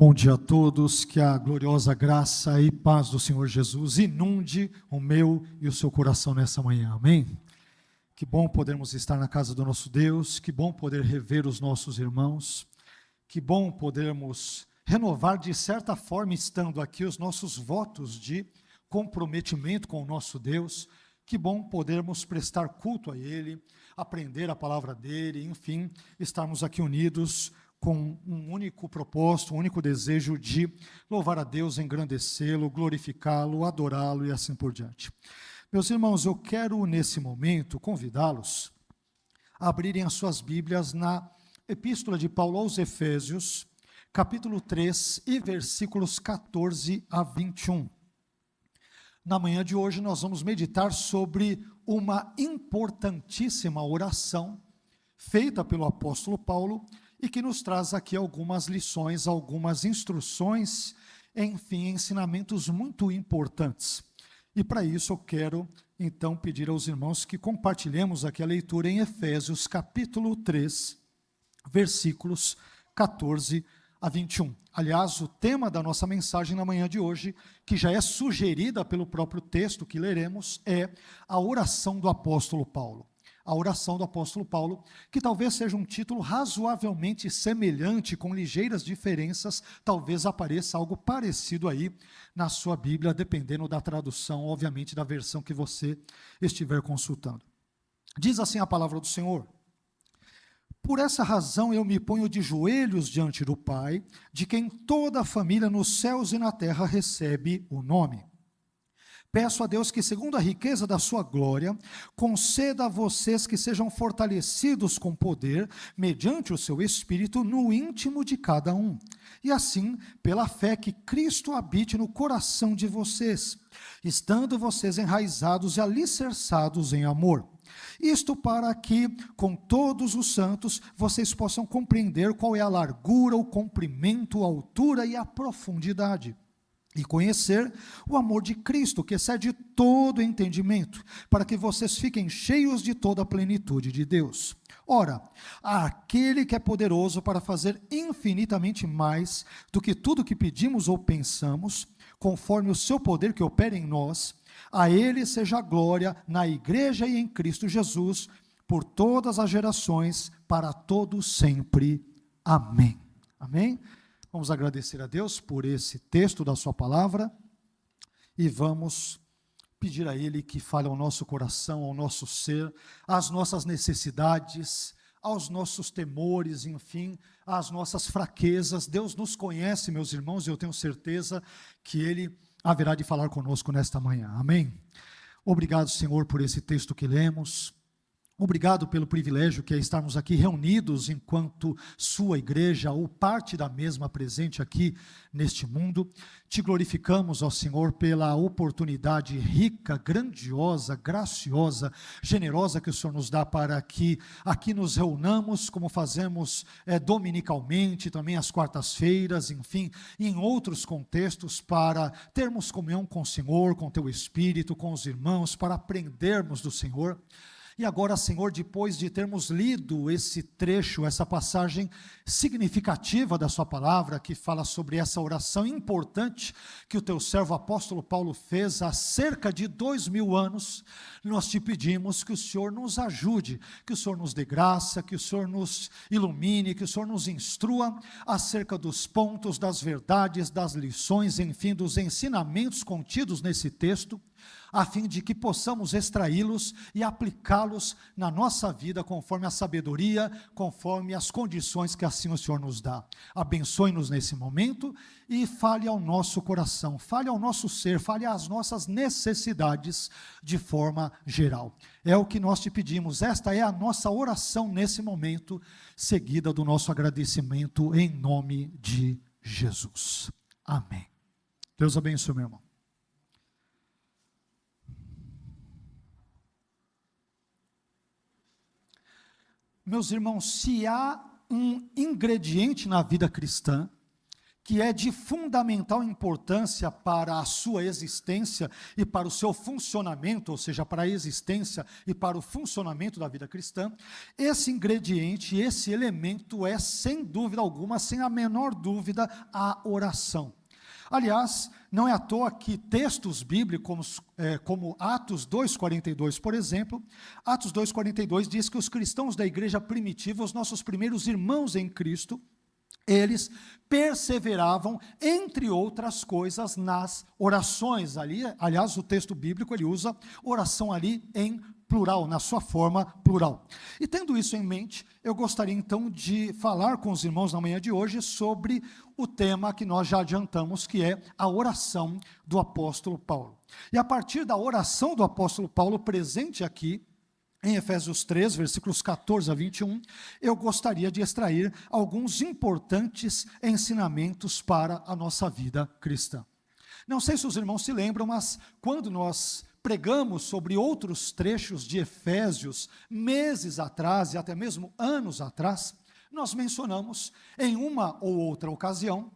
Bom dia a todos, que a gloriosa graça e paz do Senhor Jesus inunde o meu e o seu coração nessa manhã, amém? Que bom podermos estar na casa do nosso Deus, que bom poder rever os nossos irmãos, que bom podermos renovar de certa forma, estando aqui, os nossos votos de comprometimento com o nosso Deus, que bom podermos prestar culto a Ele, aprender a palavra dEle, enfim, estarmos aqui unidos com um único propósito, um único desejo de louvar a Deus, engrandecê-lo, glorificá-lo, adorá-lo e assim por diante. Meus irmãos, eu quero nesse momento convidá-los a abrirem as suas Bíblias na Epístola de Paulo aos Efésios, capítulo 3 e versículos 14 a 21. Na manhã de hoje nós vamos meditar sobre uma importantíssima oração feita pelo apóstolo Paulo e que nos traz aqui algumas lições, algumas instruções, enfim, ensinamentos muito importantes. E para isso eu quero, então, pedir aos irmãos que compartilhemos aqui a leitura em Efésios, capítulo 3, versículos 14 a 21. Aliás, o tema da nossa mensagem na manhã de hoje, que já é sugerida pelo próprio texto que leremos, é a oração do apóstolo Paulo. A oração do apóstolo Paulo, que talvez seja um título razoavelmente semelhante, com ligeiras diferenças, talvez apareça algo parecido aí na sua Bíblia, dependendo da tradução, obviamente, da versão que você estiver consultando. Diz assim a palavra do Senhor: por essa razão eu me ponho de joelhos diante do Pai, de quem toda a família nos céus e na terra recebe o nome. Peço a Deus que, segundo a riqueza da sua glória, conceda a vocês que sejam fortalecidos com poder, mediante o seu Espírito, no íntimo de cada um. E assim, pela fé, que Cristo habite no coração de vocês, estando vocês enraizados e alicerçados em amor. Isto para que, com todos os santos, vocês possam compreender qual é a largura, o comprimento, a altura e a profundidade, e conhecer o amor de Cristo, que excede todo entendimento, para que vocês fiquem cheios de toda a plenitude de Deus. Ora, aquele que é poderoso para fazer infinitamente mais do que tudo que pedimos ou pensamos, conforme o seu poder que opera em nós, a ele seja a glória na igreja e em Cristo Jesus, por todas as gerações, para todos sempre. Amém. Amém? Vamos agradecer a Deus por esse texto da sua palavra e vamos pedir a Ele que fale ao nosso coração, ao nosso ser, às nossas necessidades, aos nossos temores, enfim, às nossas fraquezas. Deus nos conhece, meus irmãos, e eu tenho certeza que Ele haverá de falar conosco nesta manhã. Amém? Obrigado, Senhor, por esse texto que lemos. Obrigado pelo privilégio que é estarmos aqui reunidos enquanto sua igreja, ou parte da mesma presente aqui neste mundo. Te glorificamos, ó Senhor, pela oportunidade rica, grandiosa, graciosa, generosa que o Senhor nos dá para que aqui nos reunamos, como fazemos dominicalmente, também às quartas-feiras, enfim, e em outros contextos, para termos comunhão com o Senhor, com o Teu Espírito, com os irmãos, para aprendermos do Senhor. E agora, Senhor, depois de termos lido esse trecho, essa passagem significativa da sua palavra, que fala sobre essa oração importante que o teu servo apóstolo Paulo fez há cerca de 2000 anos, nós te pedimos que o Senhor nos ajude, que o Senhor nos dê graça, que o Senhor nos ilumine, que o Senhor nos instrua acerca dos pontos, das verdades, das lições, enfim, dos ensinamentos contidos nesse texto, a fim de que possamos extraí-los e aplicá-los na nossa vida conforme a sabedoria, conforme as condições que assim o Senhor nos dá. Abençoe-nos nesse momento e fale ao nosso coração, fale ao nosso ser, fale às nossas necessidades de forma geral. É o que nós te pedimos, esta é a nossa oração nesse momento, seguida do nosso agradecimento em nome de Jesus. Amém. Deus abençoe, meu irmão. Meus irmãos, se há um ingrediente na vida cristã que é de fundamental importância para a sua existência e para o seu funcionamento, ou seja, para a existência e para o funcionamento da vida cristã, esse ingrediente, esse elemento é, sem dúvida alguma, sem a menor dúvida, a oração. Aliás, não é à toa que textos bíblicos, como Atos 2,42, por exemplo, Atos 2,42 diz que os cristãos da igreja primitiva, os nossos primeiros irmãos em Cristo, eles perseveravam, entre outras coisas, nas orações. Aliás, o texto bíblico, ele usa oração ali em plural, na sua forma plural. E tendo isso em mente, eu gostaria então de falar com os irmãos na manhã de hoje sobre o tema que nós já adiantamos, que é a oração do apóstolo Paulo. E a partir da oração do apóstolo Paulo presente aqui, em Efésios 3, versículos 14 a 21, eu gostaria de extrair alguns importantes ensinamentos para a nossa vida cristã. Não sei se os irmãos se lembram, mas quando nós pregamos sobre outros trechos de Efésios, meses atrás e até mesmo anos atrás, nós mencionamos em uma ou outra ocasião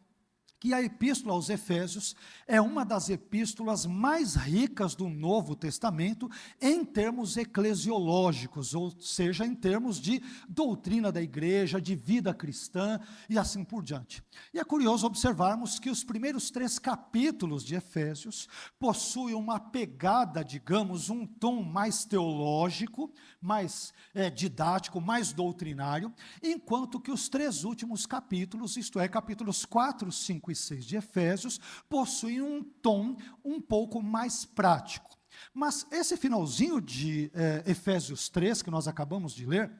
que a epístola aos Efésios é uma das epístolas mais ricas do Novo Testamento em termos eclesiológicos, ou seja, em termos de doutrina da igreja, de vida cristã e assim por diante. E é curioso observarmos que os primeiros 3 capítulos de Efésios possuem uma pegada, digamos, um tom mais teológico, mais didático, mais doutrinário, enquanto que os 3 últimos capítulos, isto é, capítulos 4, 5 e 6 de Efésios, possuem um tom um pouco mais prático. Mas esse finalzinho de Efésios 3, que nós acabamos de ler,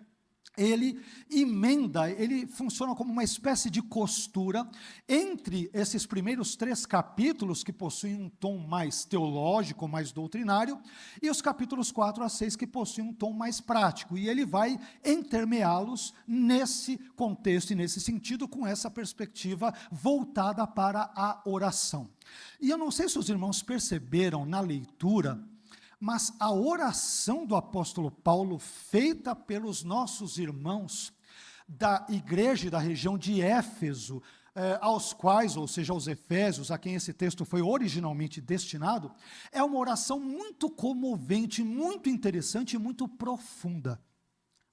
ele emenda, ele funciona como uma espécie de costura entre esses primeiros 3 capítulos que possuem um tom mais teológico, mais doutrinário, e os capítulos 4 a 6 que possuem um tom mais prático, e ele vai intermeá-los nesse contexto e nesse sentido, com essa perspectiva voltada para a oração. E eu não sei se os irmãos perceberam na leitura, mas a oração do apóstolo Paulo, feita pelos nossos irmãos da igreja e da região de Éfeso, aos quais, ou seja, aos Efésios, a quem esse texto foi originalmente destinado, é uma oração muito comovente, muito interessante e muito profunda.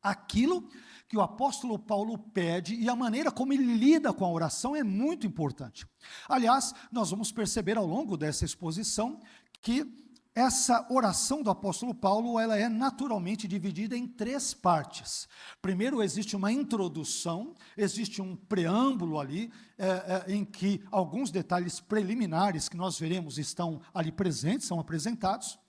Aquilo que o apóstolo Paulo pede e a maneira como ele lida com a oração é muito importante. Aliás, nós vamos perceber ao longo dessa exposição que essa oração do apóstolo Paulo, ela é naturalmente dividida em 3 partes. Primeiro, existe uma introdução, existe um preâmbulo ali, em que alguns detalhes preliminares que nós veremos estão ali presentes, são apresentados.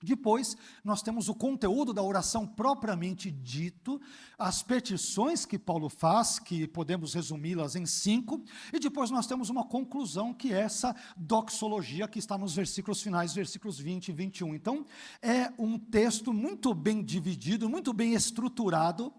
Depois, nós temos o conteúdo da oração propriamente dito, as petições que Paulo faz, que podemos resumi-las em 5, e depois nós temos uma conclusão, que é essa doxologia que está nos versículos finais, versículos 20 e 21. Então, é um texto muito bem dividido, muito bem estruturado,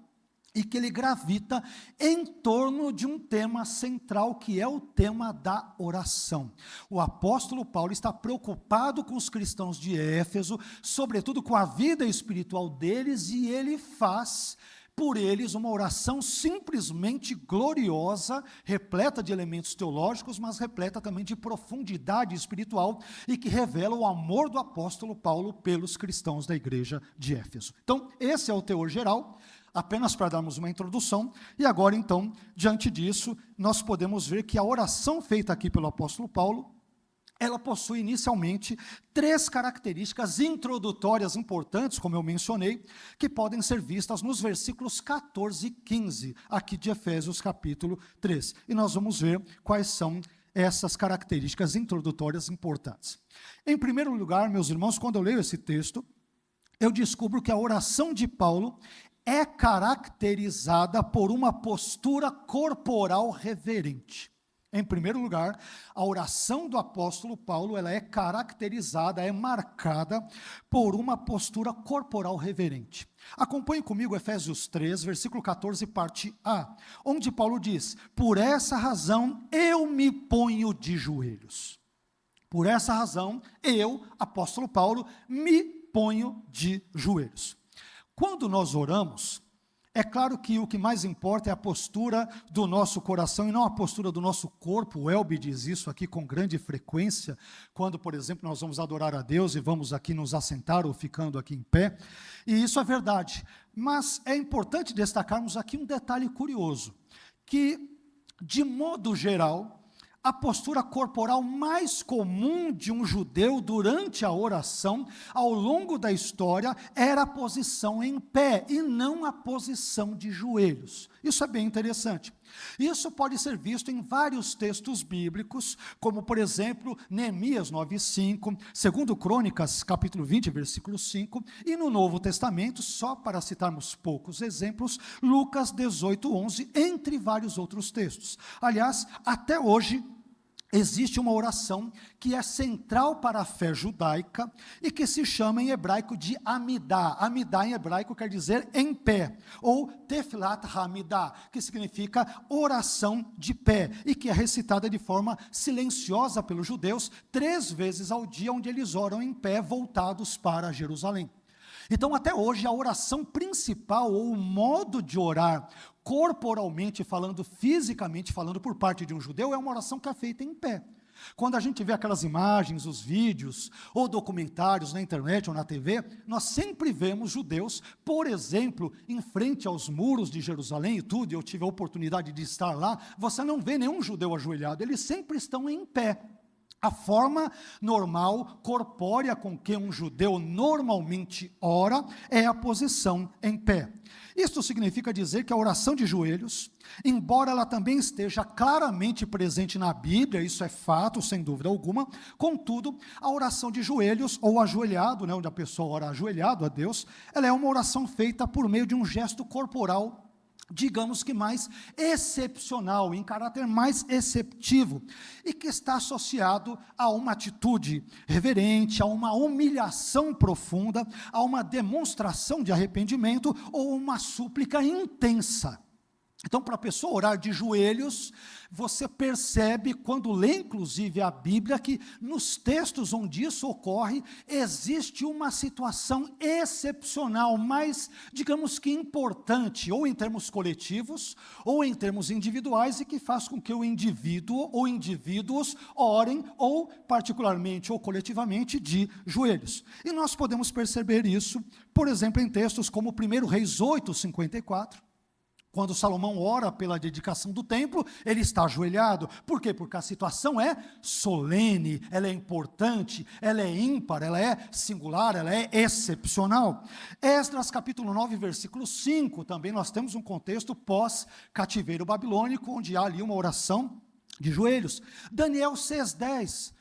e que ele gravita em torno de um tema central, que é o tema da oração. O apóstolo Paulo está preocupado com os cristãos de Éfeso, sobretudo com a vida espiritual deles, e ele faz por eles uma oração simplesmente gloriosa, repleta de elementos teológicos, mas repleta também de profundidade espiritual, e que revela o amor do apóstolo Paulo pelos cristãos da igreja de Éfeso. Então, esse é o teor geral, apenas para darmos uma introdução, e agora então, diante disso, nós podemos ver que a oração feita aqui pelo apóstolo Paulo, ela possui inicialmente 3 características introdutórias importantes, como eu mencionei, que podem ser vistas nos versículos 14 e 15, aqui de Efésios capítulo 3. E nós vamos ver quais são essas características introdutórias importantes. Em primeiro lugar, meus irmãos, quando eu leio esse texto, eu descubro que a oração de Paulo é caracterizada por uma postura corporal reverente. Em primeiro lugar, a oração do apóstolo Paulo, ela é caracterizada, é marcada por uma postura corporal reverente. Acompanhe comigo Efésios 3, versículo 14, parte A, onde Paulo diz: por essa razão eu me ponho de joelhos. Por essa razão eu, apóstolo Paulo, me ponho de joelhos. Quando nós oramos, É claro que o que mais importa é a postura do nosso coração e não a postura do nosso corpo. O Elbi diz isso aqui com grande frequência, quando, por exemplo, nós vamos adorar a Deus e vamos aqui nos assentar ou ficando aqui em pé. E isso é verdade. Mas é importante destacarmos aqui um detalhe curioso, que, de modo geral, a postura corporal mais comum de um judeu durante a oração, ao longo da história, era a posição em pé, e não a posição de joelhos. Isso é bem interessante. Isso pode ser visto em vários textos bíblicos, como, por exemplo, Neemias 9:5, 2 Crônicas, capítulo 20, versículo 5, e no Novo Testamento, só para citarmos poucos exemplos, Lucas 18:11, entre vários outros textos. Aliás, até hoje, existe uma oração que é central para a fé judaica e que se chama em hebraico de Amidá. Amidá em hebraico quer dizer em pé, ou Tefilat Hamidá, que significa oração de pé, e que é recitada de forma silenciosa pelos judeus 3 vezes ao dia, onde eles oram em pé, voltados para Jerusalém. Então, até hoje, a oração principal, ou o modo de orar, corporalmente falando, fisicamente falando, por parte de um judeu, é uma oração que é feita em pé. Quando a gente vê aquelas imagens, os vídeos, ou documentários na internet ou na TV, nós sempre vemos judeus, por exemplo, em frente aos muros de Jerusalém e tudo, eu tive a oportunidade de estar lá, você não vê nenhum judeu ajoelhado, eles sempre estão em pé. A forma normal, corpórea com que um judeu normalmente ora é a posição em pé. Isto significa dizer que a oração de joelhos, embora ela também esteja claramente presente na Bíblia, isso é fato, sem dúvida alguma, contudo, a oração de joelhos, ou ajoelhado, onde a pessoa ora ajoelhado a Deus, ela é uma oração feita por meio de um gesto corporal, digamos que mais excepcional, em caráter mais exceptivo, e que está associado a uma atitude reverente, a uma humilhação profunda, a uma demonstração de arrependimento ou uma súplica intensa. Então, para a pessoa orar de joelhos, você percebe, quando lê inclusive a Bíblia, que nos textos onde isso ocorre, existe uma situação excepcional, mas, digamos que importante, ou em termos coletivos, ou em termos individuais, e que faz com que o indivíduo ou indivíduos orem, ou particularmente ou coletivamente, de joelhos. E nós podemos perceber isso, por exemplo, em textos como 1 Reis 8:54, quando Salomão ora pela dedicação do templo, ele está ajoelhado. Por quê? Porque a situação é solene, ela é importante, ela é ímpar, ela é singular, ela é excepcional. Esdras capítulo 9, versículo 5, também nós temos um contexto pós-cativeiro babilônico, onde há ali uma oração de joelhos. Daniel 6:10.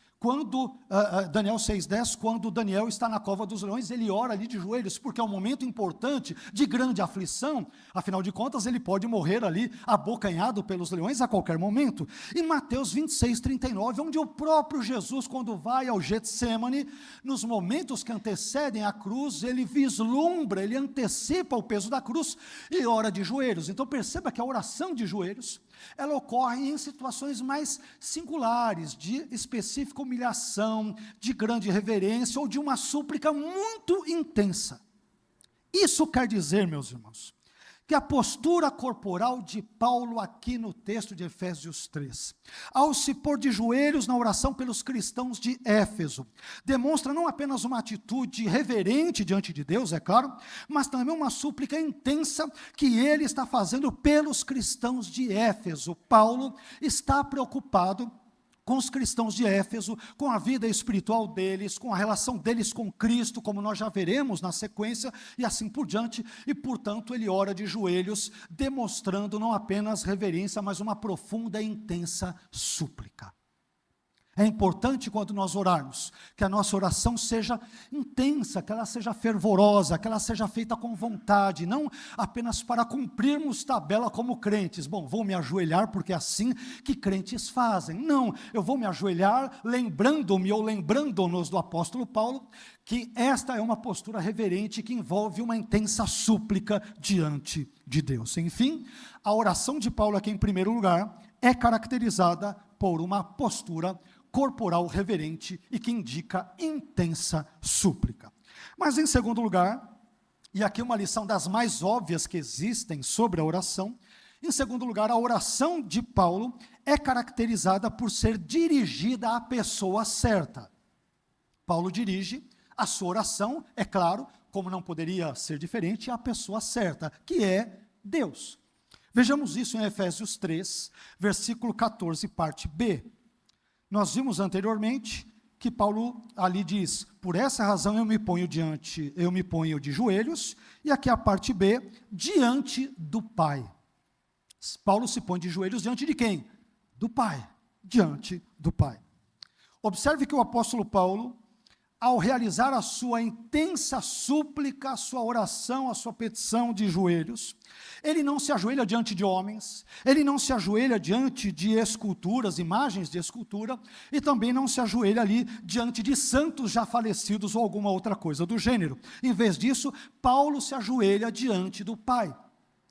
Daniel 6:10, quando Daniel está na cova dos leões, ele ora ali de joelhos, porque é um momento importante, de grande aflição, afinal de contas, ele pode morrer ali, abocanhado pelos leões a qualquer momento. E Mateus 26:39, onde o próprio Jesus, quando vai ao Getsêmani, nos momentos que antecedem a cruz, ele vislumbra, ele antecipa o peso da cruz, e ora de joelhos. Então perceba que a oração de joelhos, ela ocorre em situações mais singulares, de específica humilhação, de grande reverência, ou de uma súplica muito intensa. Isso quer dizer, meus irmãos, que a postura corporal de Paulo aqui no texto de Efésios 3, ao se pôr de joelhos na oração pelos cristãos de Éfeso, demonstra não apenas uma atitude reverente diante de Deus, é claro, mas também uma súplica intensa que ele está fazendo pelos cristãos de Éfeso. Paulo está preocupado com os cristãos de Éfeso, com a vida espiritual deles, com a relação deles com Cristo, como nós já veremos na sequência, e assim por diante, e portanto ele ora de joelhos, demonstrando não apenas reverência, mas uma profunda e intensa súplica. É importante, quando nós orarmos, que a nossa oração seja intensa, que ela seja fervorosa, que ela seja feita com vontade, não apenas para cumprirmos tabela como crentes. Bom, vou me ajoelhar porque é assim que crentes fazem. Não, eu vou me ajoelhar lembrando-me ou lembrando-nos do apóstolo Paulo, que esta é uma postura reverente que envolve uma intensa súplica diante de Deus. Enfim, a oração de Paulo aqui, em primeiro lugar, é caracterizada por uma postura corporal reverente e que indica intensa súplica. Mas, em segundo lugar, E aqui uma lição das mais óbvias que existem sobre a oração. Em segundo lugar, a oração de Paulo é caracterizada por ser dirigida à pessoa certa. Paulo dirige a sua oração, é claro, como não poderia ser diferente, à pessoa certa, que é Deus. Vejamos isso em Efésios 3, versículo 14, parte B. Nós vimos anteriormente que Paulo ali diz: por essa razão eu me ponho de joelhos, e aqui a parte B, diante do Pai. Paulo se põe de joelhos diante de quem? Do Pai, diante do Pai. Observe que o apóstolo Paulo, ao realizar a sua intensa súplica, a sua oração, a sua petição de joelhos, ele não se ajoelha diante de homens, ele não se ajoelha diante de esculturas, imagens de escultura, e também não se ajoelha ali diante de santos já falecidos ou alguma outra coisa do gênero. Em vez disso, Paulo se ajoelha diante do Pai.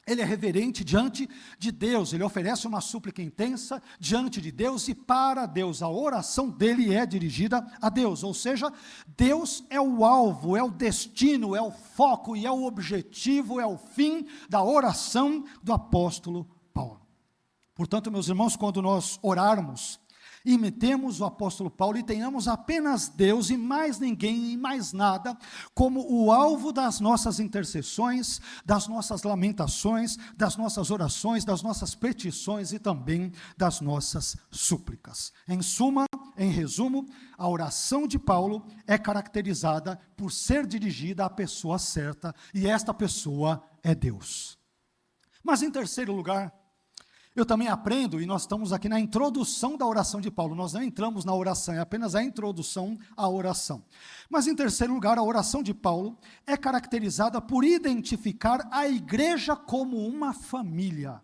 Ele é reverente diante de Deus, ele oferece uma súplica intensa diante de Deus e para Deus. A oração dele é dirigida a Deus, ou seja, Deus é o alvo, é o destino, é o foco e é o objetivo, é o fim da oração do apóstolo Paulo. Portanto, meus irmãos, quando nós orarmos, imitemos o apóstolo Paulo e tenhamos apenas Deus e mais ninguém e mais nada como o alvo das nossas intercessões, das nossas lamentações, das nossas orações, das nossas petições e também das nossas súplicas. Em suma, em resumo, a oração de Paulo é caracterizada por ser dirigida à pessoa certa, e esta pessoa é Deus. Mas em terceiro lugar, eu também aprendo, e nós estamos aqui na introdução da oração de Paulo, nós não entramos na oração, é apenas a introdução à oração. Mas em terceiro lugar, a oração de Paulo é caracterizada por identificar a igreja como uma família.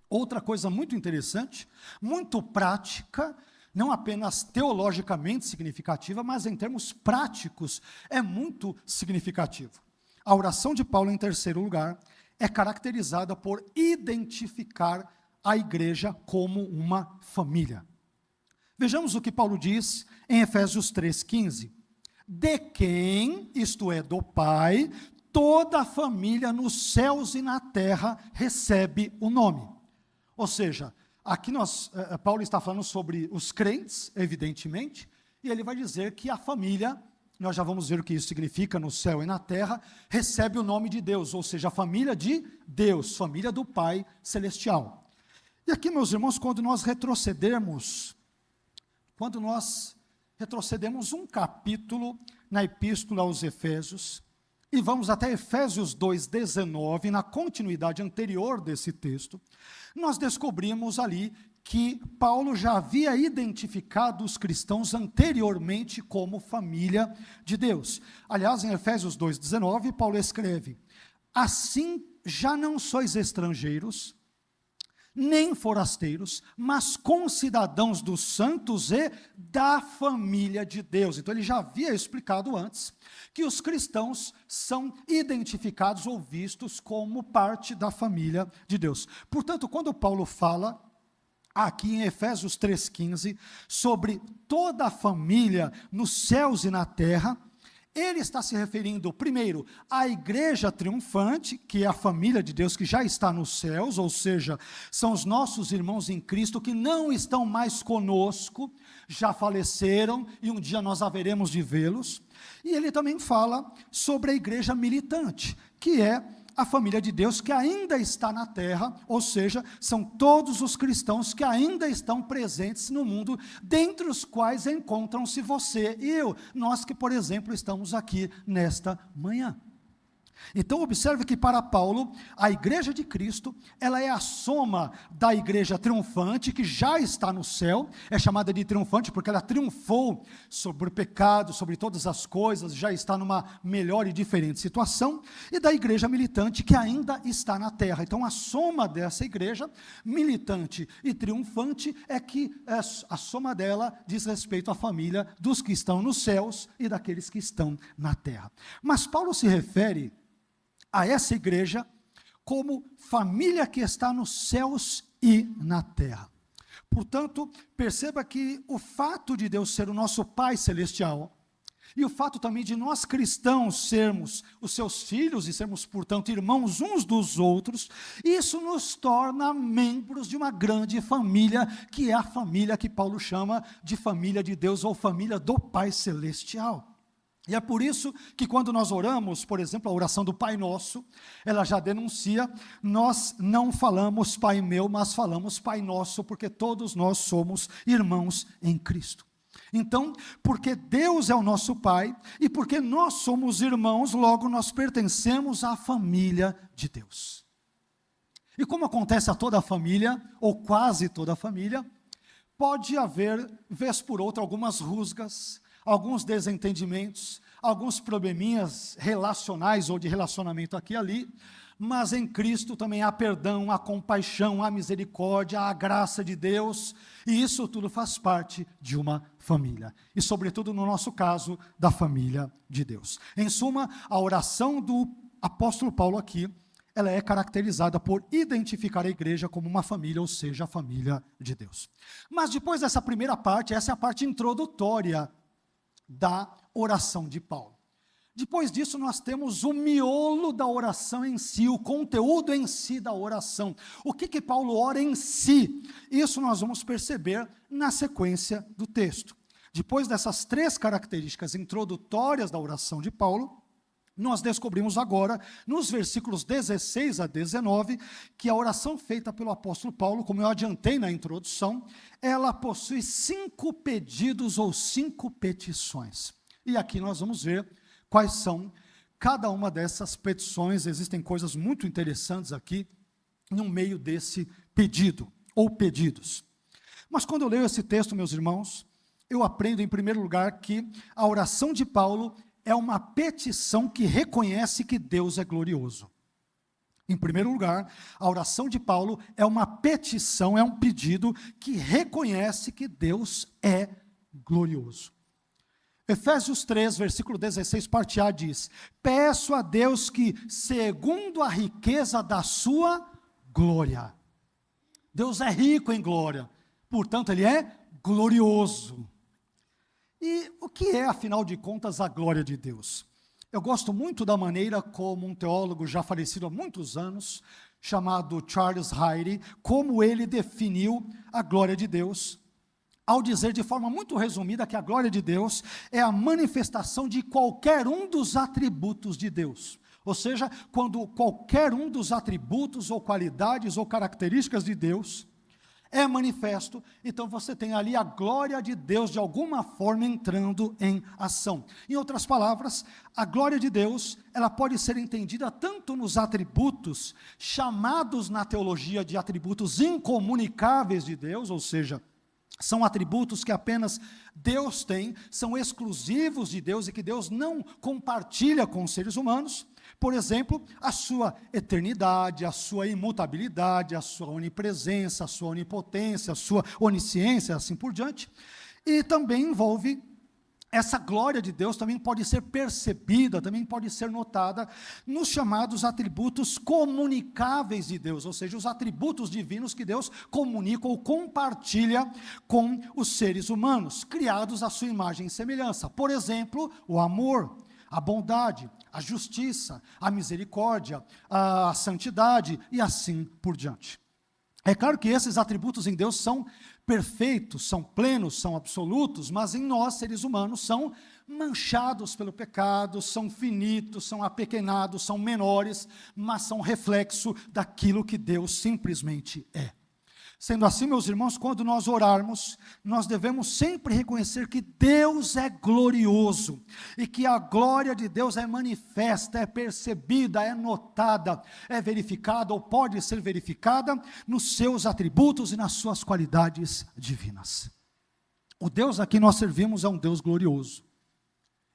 Outra coisa muito interessante, muito prática, não apenas teologicamente significativa, mas em termos práticos, é muito significativo. A oração de Paulo, em terceiro lugar, é caracterizada por identificar a igreja como uma família. Vejamos o que Paulo diz em Efésios 3,15. De quem, isto é, do Pai, toda a família nos céus e na terra recebe o nome. Ou seja, aqui Paulo está falando sobre os crentes, evidentemente, e ele vai dizer que a família, nós já vamos ver o que isso significa no céu e na terra, recebe o nome de Deus, ou seja, a família de Deus, família do Pai Celestial. E aqui, meus irmãos, quando nós retrocedemos um capítulo na Epístola aos Efésios, e vamos até Efésios 2,19, na continuidade anterior desse texto, nós descobrimos ali que Paulo já havia identificado os cristãos anteriormente como família de Deus. Aliás, em Efésios 2,19, Paulo escreve: assim já não sois estrangeiros, nem forasteiros, mas concidadãos dos santos e da família de Deus. Então ele já havia explicado antes que os cristãos são identificados ou vistos como parte da família de Deus. Portanto, quando Paulo fala aqui em Efésios 3,15 sobre toda a família nos céus e na terra, ele está se referindo, primeiro, à igreja triunfante, que é a família de Deus que já está nos céus, ou seja, são os nossos irmãos em Cristo que não estão mais conosco, já faleceram e um dia nós haveremos de vê-los. E ele também fala sobre a igreja militante, que é a família de Deus que ainda está na terra, ou seja, são todos os cristãos que ainda estão presentes no mundo, dentre os quais encontram-se você e eu, nós que, por exemplo, estamos aqui nesta manhã. Então observe que para Paulo, a igreja de Cristo, ela é a soma da igreja triunfante, que já está no céu, é chamada de triunfante porque ela triunfou sobre o pecado, sobre todas as coisas, já está numa melhor e diferente situação, e da igreja militante, que ainda está na terra. Então a soma dessa igreja, militante e triunfante, é que a soma dela diz respeito à família dos que estão nos céus e daqueles que estão na terra. Mas Paulo se refere a essa igreja como família que está nos céus e na terra. Portanto, perceba que o fato de Deus ser o nosso Pai Celestial E o fato também de nós cristãos sermos os seus filhos e sermos, portanto, irmãos uns dos outros, isso nos torna membros de uma grande família, que é a família que Paulo chama de família de Deus ou família do Pai Celestial. E é por isso que quando nós oramos, por exemplo, a oração do Pai Nosso, ela já denuncia, nós não falamos Pai meu, mas falamos Pai Nosso, porque todos nós somos irmãos em Cristo. Então, porque Deus é o nosso Pai, e porque nós somos irmãos, logo nós pertencemos à família de Deus. E como acontece a toda a família, ou quase toda a família, pode haver, vez por outra, algumas rusgas, alguns desentendimentos, alguns probleminhas relacionais ou de relacionamento aqui e ali, mas em Cristo também há perdão, há compaixão, há misericórdia, há a graça de Deus, e isso tudo faz parte de uma família, e sobretudo no nosso caso, da família de Deus. Em suma, a oração do apóstolo Paulo aqui, ela é caracterizada por identificar a igreja como uma família, ou seja, a família de Deus. Mas depois dessa primeira parte, essa é a parte introdutória da oração de Paulo. Depois disso, nós temos o miolo da oração em si, o conteúdo em si da oração. O que Paulo ora em si? Isso nós vamos perceber na sequência do texto. Depois dessas três características introdutórias da oração de Paulo, nós descobrimos agora, nos versículos 16 a 19, que a oração feita pelo apóstolo Paulo, como eu adiantei na introdução, ela possui 5 pedidos ou 5 petições. E aqui nós vamos ver quais são cada uma dessas petições. Existem coisas muito interessantes aqui, no meio desse pedido, ou pedidos. Mas quando eu leio esse texto, meus irmãos, eu aprendo em primeiro lugar que a oração de Paulo é uma petição que reconhece que Deus é glorioso. Em primeiro lugar, a oração de Paulo é uma petição, é um pedido que reconhece que Deus é glorioso. Efésios 3, versículo 16, parte A diz: peço a Deus que, segundo a riqueza da sua glória. Deus é rico em glória, portanto ele é glorioso. E o que é, afinal de contas, a glória de Deus? Eu gosto muito da maneira como um teólogo já falecido há muitos anos, chamado Charles Hyde, como ele definiu a glória de Deus, ao dizer de forma muito resumida que a glória de Deus é a manifestação de qualquer um dos atributos de Deus. Ou seja, quando qualquer um dos atributos ou qualidades ou características de Deus é manifesto, então você tem ali a glória de Deus de alguma forma entrando em ação. Em outras palavras, a glória de Deus, ela pode ser entendida tanto nos atributos, chamados na teologia de atributos incomunicáveis de Deus, ou seja, são atributos que apenas Deus tem, são exclusivos de Deus e que Deus não compartilha com os seres humanos. Por exemplo, a sua eternidade, a sua imutabilidade, a sua onipresença, a sua onipotência, a sua onisciência, assim por diante. E também envolve, essa glória de Deus também pode ser percebida, também pode ser notada nos chamados atributos comunicáveis de Deus, ou seja, os atributos divinos que Deus comunica ou compartilha com os seres humanos, criados à sua imagem e semelhança. Por exemplo, o amor, a bondade, a justiça, a misericórdia, a santidade e assim por diante. É claro que esses atributos em Deus são perfeitos, são plenos, são absolutos, mas em nós, seres humanos, são manchados pelo pecado, são finitos, são apequenados, são menores, mas são reflexo daquilo que Deus simplesmente é. Sendo assim, meus irmãos, quando nós orarmos, nós devemos sempre reconhecer que Deus é glorioso, e que a glória de Deus é manifesta, é percebida, é notada, é verificada, ou pode ser verificada, nos seus atributos e nas suas qualidades divinas. O Deus a quem nós servimos é um Deus glorioso.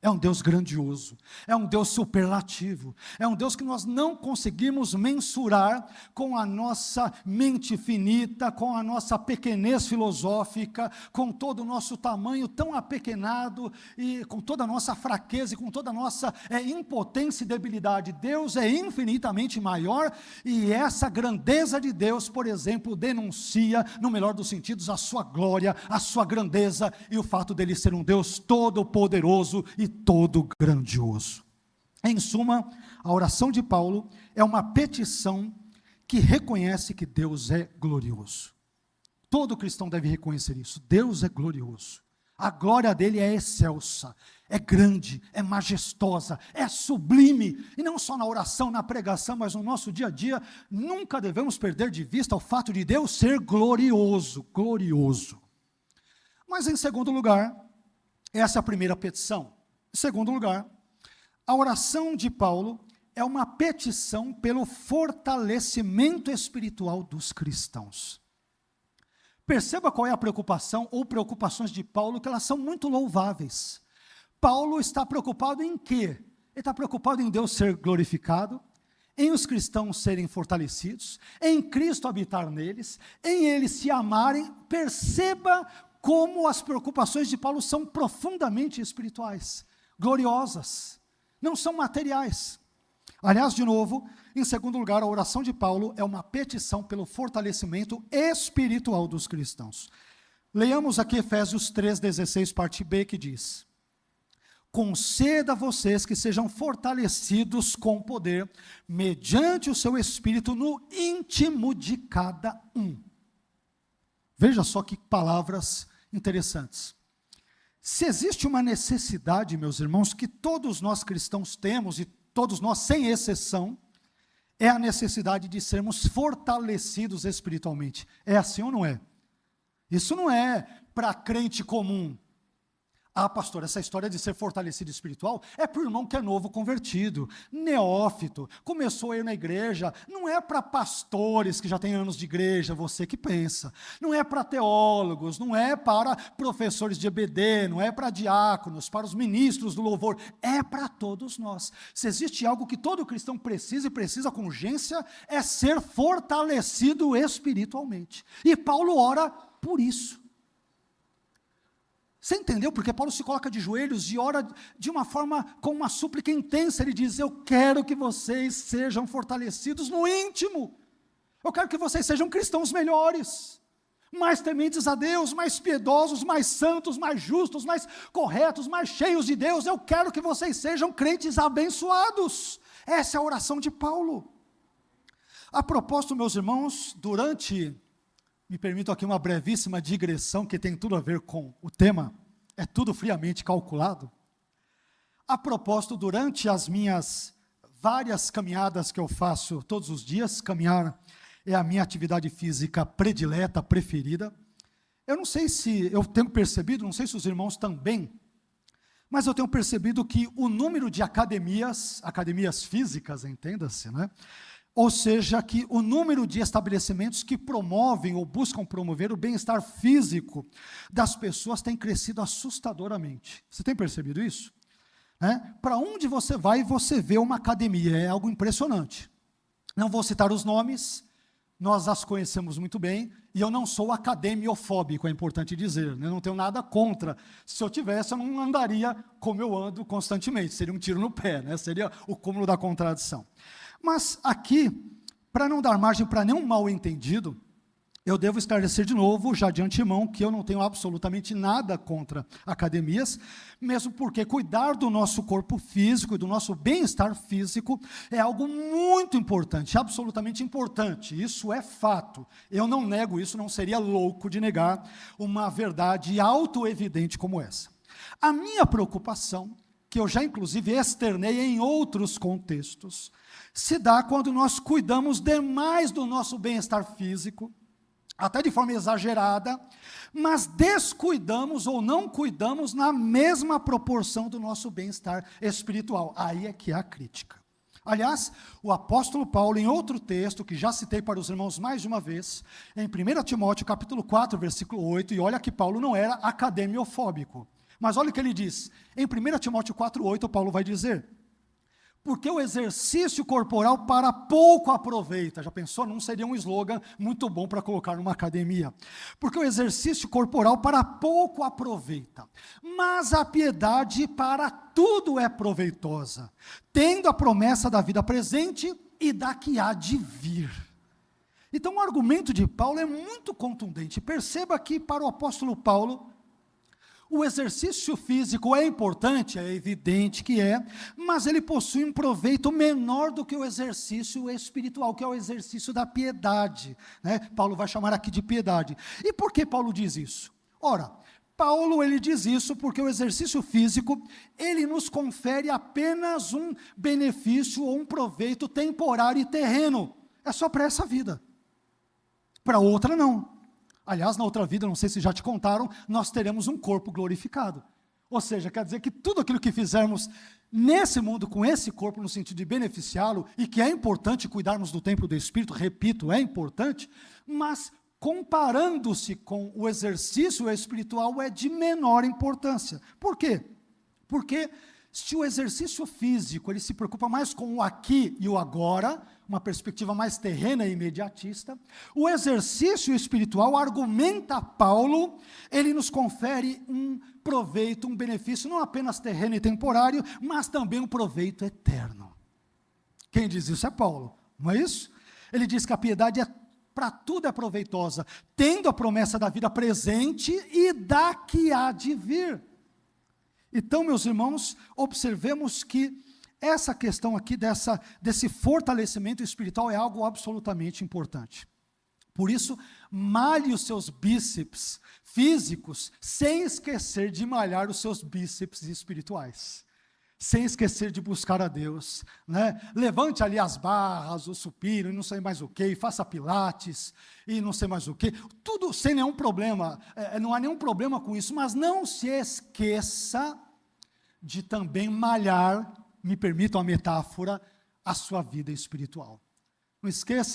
É um Deus grandioso, é um Deus superlativo, é um Deus que nós não conseguimos mensurar com a nossa mente finita, com a nossa pequenez filosófica, com todo o nosso tamanho tão apequenado, e com toda a nossa fraqueza, e com toda a nossa impotência e debilidade. Deus é infinitamente maior, e essa grandeza de Deus, por exemplo, denuncia, no melhor dos sentidos, a sua glória, a sua grandeza, e o fato dele ser um Deus todo-poderoso e Todo-Grandioso. Em suma, a oração de Paulo é uma petição que reconhece que Deus é glorioso. Todo cristão deve reconhecer isso. Deus é glorioso. A glória dele é excelsa, é grande, é majestosa, é sublime. E não só na oração, na pregação, mas no nosso dia a dia, nunca devemos perder de vista o fato de Deus ser glorioso, glorioso. Mas em segundo lugar, essa é a primeira petição. Em segundo lugar, a oração de Paulo é uma petição pelo fortalecimento espiritual dos cristãos. Perceba qual é a preocupação ou preocupações de Paulo, que elas são muito louváveis. Paulo está preocupado em quê? Ele está preocupado em Deus ser glorificado, em os cristãos serem fortalecidos, em Cristo habitar neles, em eles se amarem. Perceba como as preocupações de Paulo são profundamente espirituais, gloriosas, não são materiais. Aliás, de novo, em segundo lugar, a oração de Paulo é uma petição pelo fortalecimento espiritual dos cristãos. Leiamos aqui Efésios 3,16, parte B, que diz: conceda a vocês que sejam fortalecidos com poder, mediante o seu Espírito no íntimo de cada um. Veja só que palavras interessantes. Se existe uma necessidade, meus irmãos, que todos nós cristãos temos, e todos nós, sem exceção, é a necessidade de sermos fortalecidos espiritualmente. É assim ou não é? Isso não é para crente comum. Ah, pastor, essa história de ser fortalecido espiritual é para o irmão que é novo convertido, neófito, começou a ir na igreja. Não é para pastores que já têm anos de igreja, você que pensa. Não é para teólogos, não é para professores de EBD, não é para diáconos, para os ministros do louvor. É para todos nós. Se existe algo que todo cristão precisa e precisa com urgência, é ser fortalecido espiritualmente. E Paulo ora por isso. Você entendeu? Porque Paulo se coloca de joelhos e ora de uma forma, com uma súplica intensa. Ele diz: eu quero que vocês sejam fortalecidos no íntimo. Eu quero que vocês sejam cristãos melhores, mais tementes a Deus, mais piedosos, mais santos, mais justos, mais corretos, mais cheios de Deus. Eu quero que vocês sejam crentes abençoados. Essa é a oração de Paulo. A propósito, meus irmãos, me permito aqui uma brevíssima digressão que tem tudo a ver com o tema, é tudo friamente calculado. A propósito, durante as minhas várias caminhadas que eu faço todos os dias, caminhar é a minha atividade física predileta, preferida. Eu não sei se eu tenho percebido, não sei se os irmãos também, mas eu tenho percebido que o número de academias físicas, entenda-se, né? Ou seja, que o número de estabelecimentos que promovem ou buscam promover o bem-estar físico das pessoas tem crescido assustadoramente. Você tem percebido isso? Para onde você vai, você vê uma academia, é algo impressionante. Não vou citar os nomes, nós as conhecemos muito bem, e eu não sou academiofóbico, é importante dizer, né? Não tenho nada contra. Se eu tivesse, eu não andaria como eu ando constantemente, seria um tiro no pé, né? Seria o cúmulo da contradição. Mas aqui, para não dar margem para nenhum mal-entendido, eu devo esclarecer de novo, já de antemão, que eu não tenho absolutamente nada contra academias, mesmo porque cuidar do nosso corpo físico e do nosso bem-estar físico é algo muito importante, absolutamente importante, isso é fato. Eu não nego isso, não seria louco de negar uma verdade auto-evidente como essa. A minha preocupação, que eu já inclusive externei em outros contextos, se dá quando nós cuidamos demais do nosso bem-estar físico, até de forma exagerada, mas descuidamos ou não cuidamos na mesma proporção do nosso bem-estar espiritual. Aí é que há a crítica. Aliás, o apóstolo Paulo, em outro texto, que já citei para os irmãos mais de uma vez, em 1 Timóteo capítulo 4, versículo 8, e olha que Paulo não era academiofóbico, mas olha o que ele diz, em 1 Timóteo 4, 8, Paulo vai dizer: porque o exercício corporal para pouco aproveita. Já pensou? Não seria um slogan muito bom para colocar numa academia. Porque o exercício corporal para pouco aproveita, mas a piedade para tudo é proveitosa, tendo a promessa da vida presente e da que há de vir. Então o argumento de Paulo é muito contundente. Perceba que para o apóstolo Paulo, O exercício físico é importante, é evidente que é, mas ele possui um proveito menor do que o exercício espiritual, que é o exercício da piedade, né? Paulo vai chamar aqui de piedade. E por que Paulo diz isso? Ora, Paulo ele diz isso porque o exercício físico, ele nos confere apenas um benefício ou um proveito temporário e terreno. É só para essa vida. Para outra não. Aliás, na outra vida, não sei se já te contaram, nós teremos um corpo glorificado. Ou seja, quer dizer que tudo aquilo que fizermos nesse mundo, com esse corpo, no sentido de beneficiá-lo, e que é importante cuidarmos do templo do Espírito, repito, é importante, mas comparando-se com o exercício espiritual é de menor importância. Por quê? Porque se o exercício físico, ele se preocupa mais com o aqui e o agora, uma perspectiva mais terrena e imediatista, o exercício espiritual, argumenta Paulo, ele nos confere um proveito, um benefício, não apenas terreno e temporário, mas também um proveito eterno. Quem diz isso é Paulo, não é isso? Ele diz que a piedade para tudo é proveitosa, tendo a promessa da vida presente e da que há de vir. Então, meus irmãos, observemos que essa questão aqui desse fortalecimento espiritual é algo absolutamente importante. Por isso, malhe os seus bíceps físicos, sem esquecer de malhar os seus bíceps espirituais. Sem esquecer de buscar a Deus, né? Levante ali as barras, o supino, e não sei mais o que, faça pilates, e não sei mais o que, tudo sem nenhum problema, não há nenhum problema com isso, mas não se esqueça de também malhar, me permitam a metáfora, a sua vida espiritual.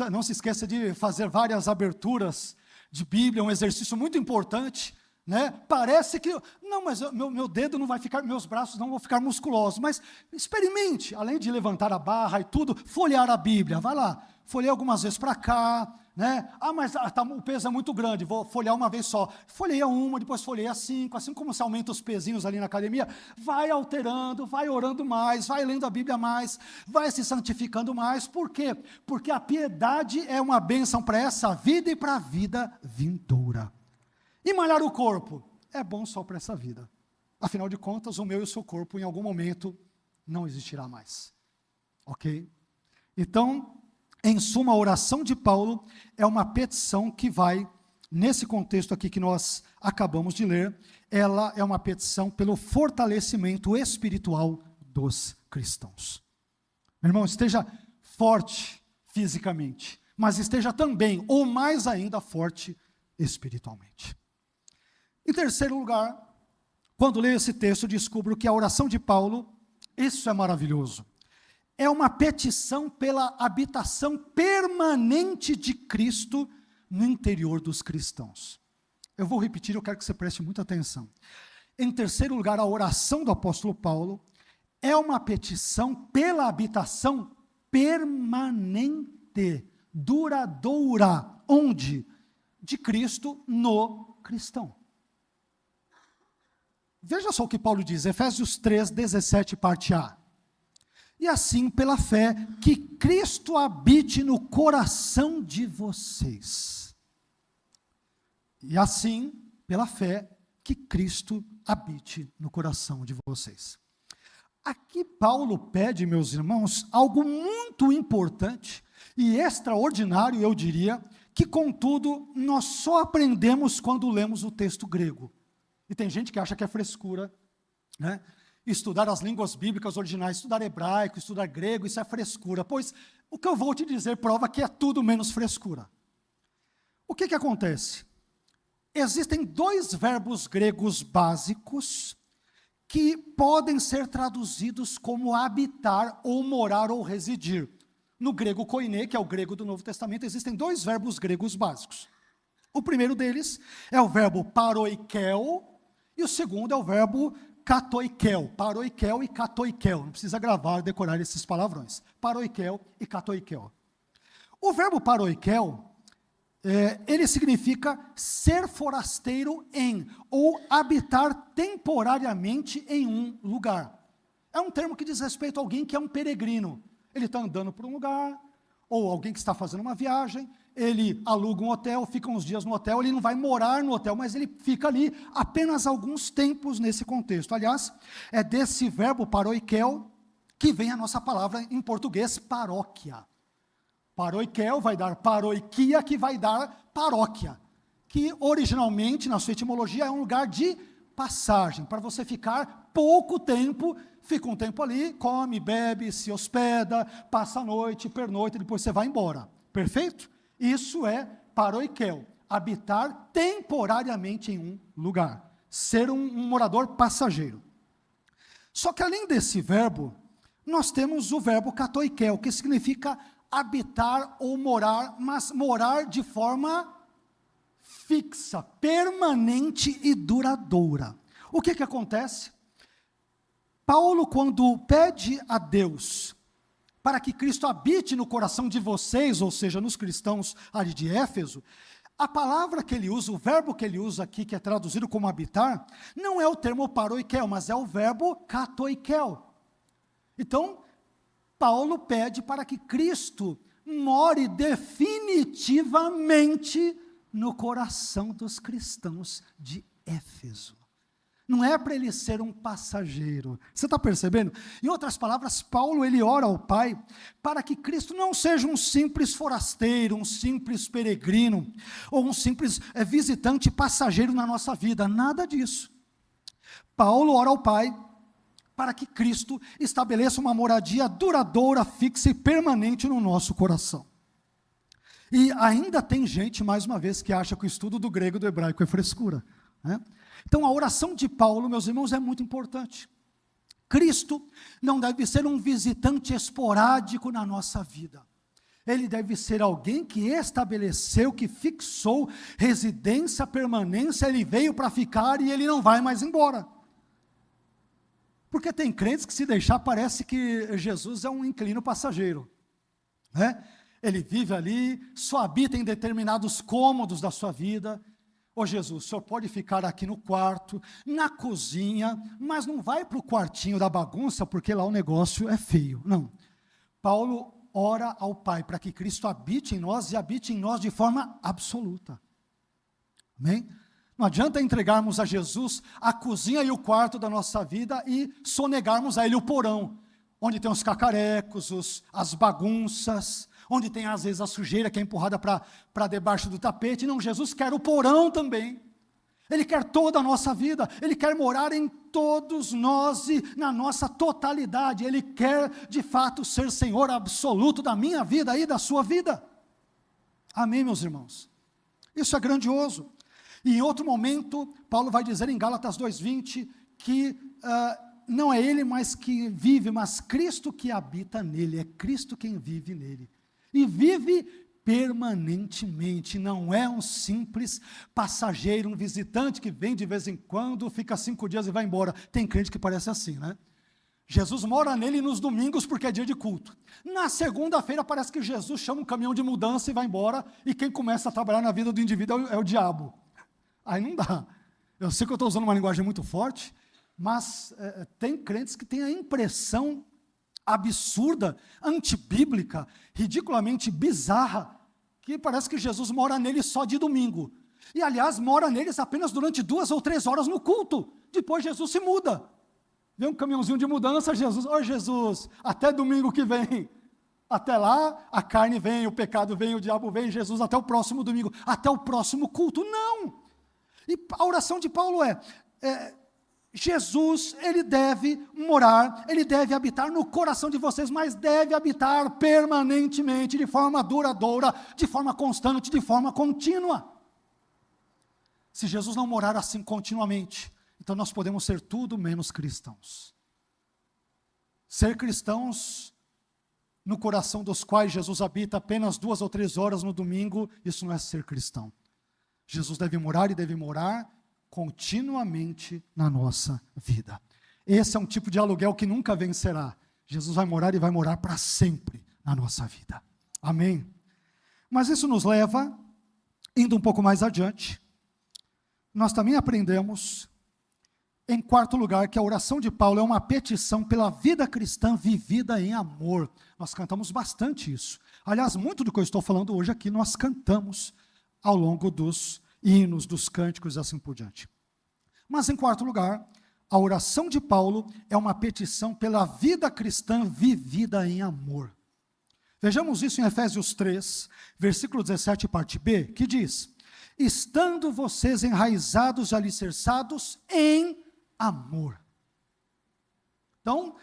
Não se esqueça de fazer várias aberturas de Bíblia, um exercício muito importante, né? Parece que, não, mas meu dedo não vai ficar, meus braços não vão ficar musculosos, mas experimente, além de levantar a barra e tudo, folhear a Bíblia, vai lá, folheia algumas vezes para cá, né? Mas o peso é muito grande, vou folhear uma vez só, folheia uma, depois folheia 5, assim como se aumenta os pezinhos ali na academia, vai alterando, vai orando mais, vai lendo a Bíblia mais, vai se santificando mais. Por quê? Porque a piedade é uma bênção para essa vida e para a vida vindoura. E malhar o corpo é bom só para essa vida. Afinal de contas, o meu e o seu corpo, em algum momento, não existirá mais. Ok? Então, em suma, a oração de Paulo é uma petição que vai, nesse contexto aqui que nós acabamos de ler, ela é uma petição pelo fortalecimento espiritual dos cristãos. Meu irmão, esteja forte fisicamente, mas esteja também, ou mais ainda, forte espiritualmente. Em terceiro lugar, quando leio esse texto, descubro que a oração de Paulo, isso é maravilhoso, é uma petição pela habitação permanente de Cristo no interior dos cristãos. Eu vou repetir, eu quero que você preste muita atenção. Em terceiro lugar, a oração do apóstolo Paulo é uma petição pela habitação permanente, duradoura, onde? De Cristo no cristão. Veja só o que Paulo diz, Efésios 3, 17, parte A. E assim, pela fé, que Cristo habite no coração de vocês. E assim, pela fé, que Cristo habite no coração de vocês. Aqui Paulo pede, meus irmãos, algo muito importante e extraordinário, eu diria, que contudo, nós só aprendemos quando lemos o texto grego. E tem gente que acha que é frescura, né? Estudar as línguas bíblicas originais, estudar hebraico, estudar grego, isso é frescura. Pois o que eu vou te dizer prova que é tudo menos frescura. O que acontece? Existem dois verbos gregos básicos que podem ser traduzidos como habitar, ou morar, ou residir. No grego koiné, que é o grego do Novo Testamento, existem dois verbos gregos básicos. O primeiro deles é o verbo paroikel, e o segundo é o verbo katoikel, paroikel e katoikel, não precisa gravar, decorar esses palavrões, paroikel e katoikel. O verbo paroikel, ele significa ser forasteiro em, ou habitar temporariamente em um lugar. É um termo que diz respeito a alguém que é um peregrino, ele está andando por um lugar, ou alguém que está fazendo uma viagem, ele aluga um hotel, fica uns dias no hotel, ele não vai morar no hotel, mas ele fica ali apenas alguns tempos nesse contexto. Aliás, é desse verbo paroikel que vem a nossa palavra em português, paróquia. Paroikel vai dar paroiquia, que vai dar paróquia, que originalmente, na sua etimologia, é um lugar de passagem, para você ficar pouco tempo, fica um tempo ali, come, bebe, se hospeda, passa a noite, pernoita, depois você vai embora. Perfeito? Isso é paroikel, habitar temporariamente em um lugar, ser um morador passageiro. Só que além desse verbo, nós temos o verbo katoikel, que significa habitar ou morar, mas morar de forma fixa, permanente e duradoura. O que acontece? Paulo, quando pede a Deus para que Cristo habite no coração de vocês, ou seja, nos cristãos ali de Éfeso, a palavra que ele usa, o verbo que ele usa aqui, que é traduzido como habitar, não é o termo paroikel, mas é o verbo katoikel. Então, Paulo pede para que Cristo more definitivamente no coração dos cristãos de Éfeso. Não é para ele ser um passageiro. Você está percebendo? Em outras palavras, Paulo, ele ora ao Pai para que Cristo não seja um simples forasteiro, um simples peregrino, ou um simples visitante passageiro na nossa vida. Nada disso. Paulo ora ao Pai para que Cristo estabeleça uma moradia duradoura, fixa e permanente no nosso coração. E ainda tem gente, mais uma vez, que acha que o estudo do grego e do hebraico é frescura, né? Então, a oração de Paulo, meus irmãos, é muito importante. Cristo não deve ser um visitante esporádico na nossa vida. Ele deve ser alguém que estabeleceu, que fixou residência, permanência, ele veio para ficar e ele não vai mais embora. Porque tem crentes que, se deixar, parece que Jesus é um inquilino passageiro, né? Ele vive ali, só habita em determinados cômodos da sua vida. Ô Jesus, o senhor pode ficar aqui no quarto, na cozinha, mas não vai para o quartinho da bagunça, porque lá o negócio é feio. Não. Paulo ora ao Pai para que Cristo habite em nós e habite em nós de forma absoluta. Amém? Não adianta entregarmos a Jesus a cozinha e o quarto da nossa vida e sonegarmos a Ele o porão, onde tem os cacarecos, as bagunças, onde tem às vezes a sujeira que é empurrada para debaixo do tapete. Não, Jesus quer o porão também. Ele quer toda a nossa vida, Ele quer morar em todos nós e na nossa totalidade. Ele quer de fato ser Senhor absoluto da minha vida e da sua vida. Amém, meus irmãos? Isso é grandioso. E em outro momento, Paulo vai dizer em Gálatas 2:20 que não é Ele mais que vive, mas Cristo que habita nele, é Cristo quem vive nele. E vive permanentemente, não é um simples passageiro, um visitante que vem de vez em quando, fica 5 dias e vai embora. Tem crente que parece assim, né? Jesus mora nele nos domingos porque é dia de culto. Na segunda-feira parece que Jesus chama um caminhão de mudança e vai embora, e quem começa a trabalhar na vida do indivíduo é o diabo. Aí não dá. Eu sei que eu estou usando uma linguagem muito forte, mas tem crentes que têm a impressão absurda, antibíblica, ridiculamente bizarra, que parece que Jesus mora neles só de domingo. E, aliás, mora neles apenas durante 2 ou 3 horas no culto. Depois Jesus se muda. Vem um caminhãozinho de mudança, Jesus, Jesus, até domingo que vem. Até lá, a carne vem, o pecado vem, o diabo vem, Jesus, até o próximo domingo, até o próximo culto. Não! E a oração de Paulo Jesus, Ele deve morar, Ele deve habitar no coração de vocês, mas deve habitar permanentemente, de forma duradoura, de forma constante, de forma contínua. Se Jesus não morar assim continuamente, então nós podemos ser tudo menos cristãos. Ser cristãos no coração dos quais Jesus habita apenas 2 ou 3 horas no domingo, isso não é ser cristão. Jesus deve morar e deve morar continuamente na nossa vida. Esse é um tipo de aluguel que nunca vencerá. Jesus vai morar e vai morar para sempre na nossa vida. Amém? Mas isso nos leva, indo um pouco mais adiante, nós também aprendemos Em quarto lugar, que a oração de Paulo é uma petição pela vida cristã vivida em amor. Nós cantamos bastante isso. Aliás, muito do que eu estou falando hoje aqui, nós cantamos ao longo dos hinos, dos cânticos e assim por diante. Mas em quarto lugar, a oração de Paulo é uma petição pela vida cristã vivida em amor. Vejamos isso em Efésios 3, versículo 17, parte B, que diz: estando vocês enraizados e alicerçados em amor. Então,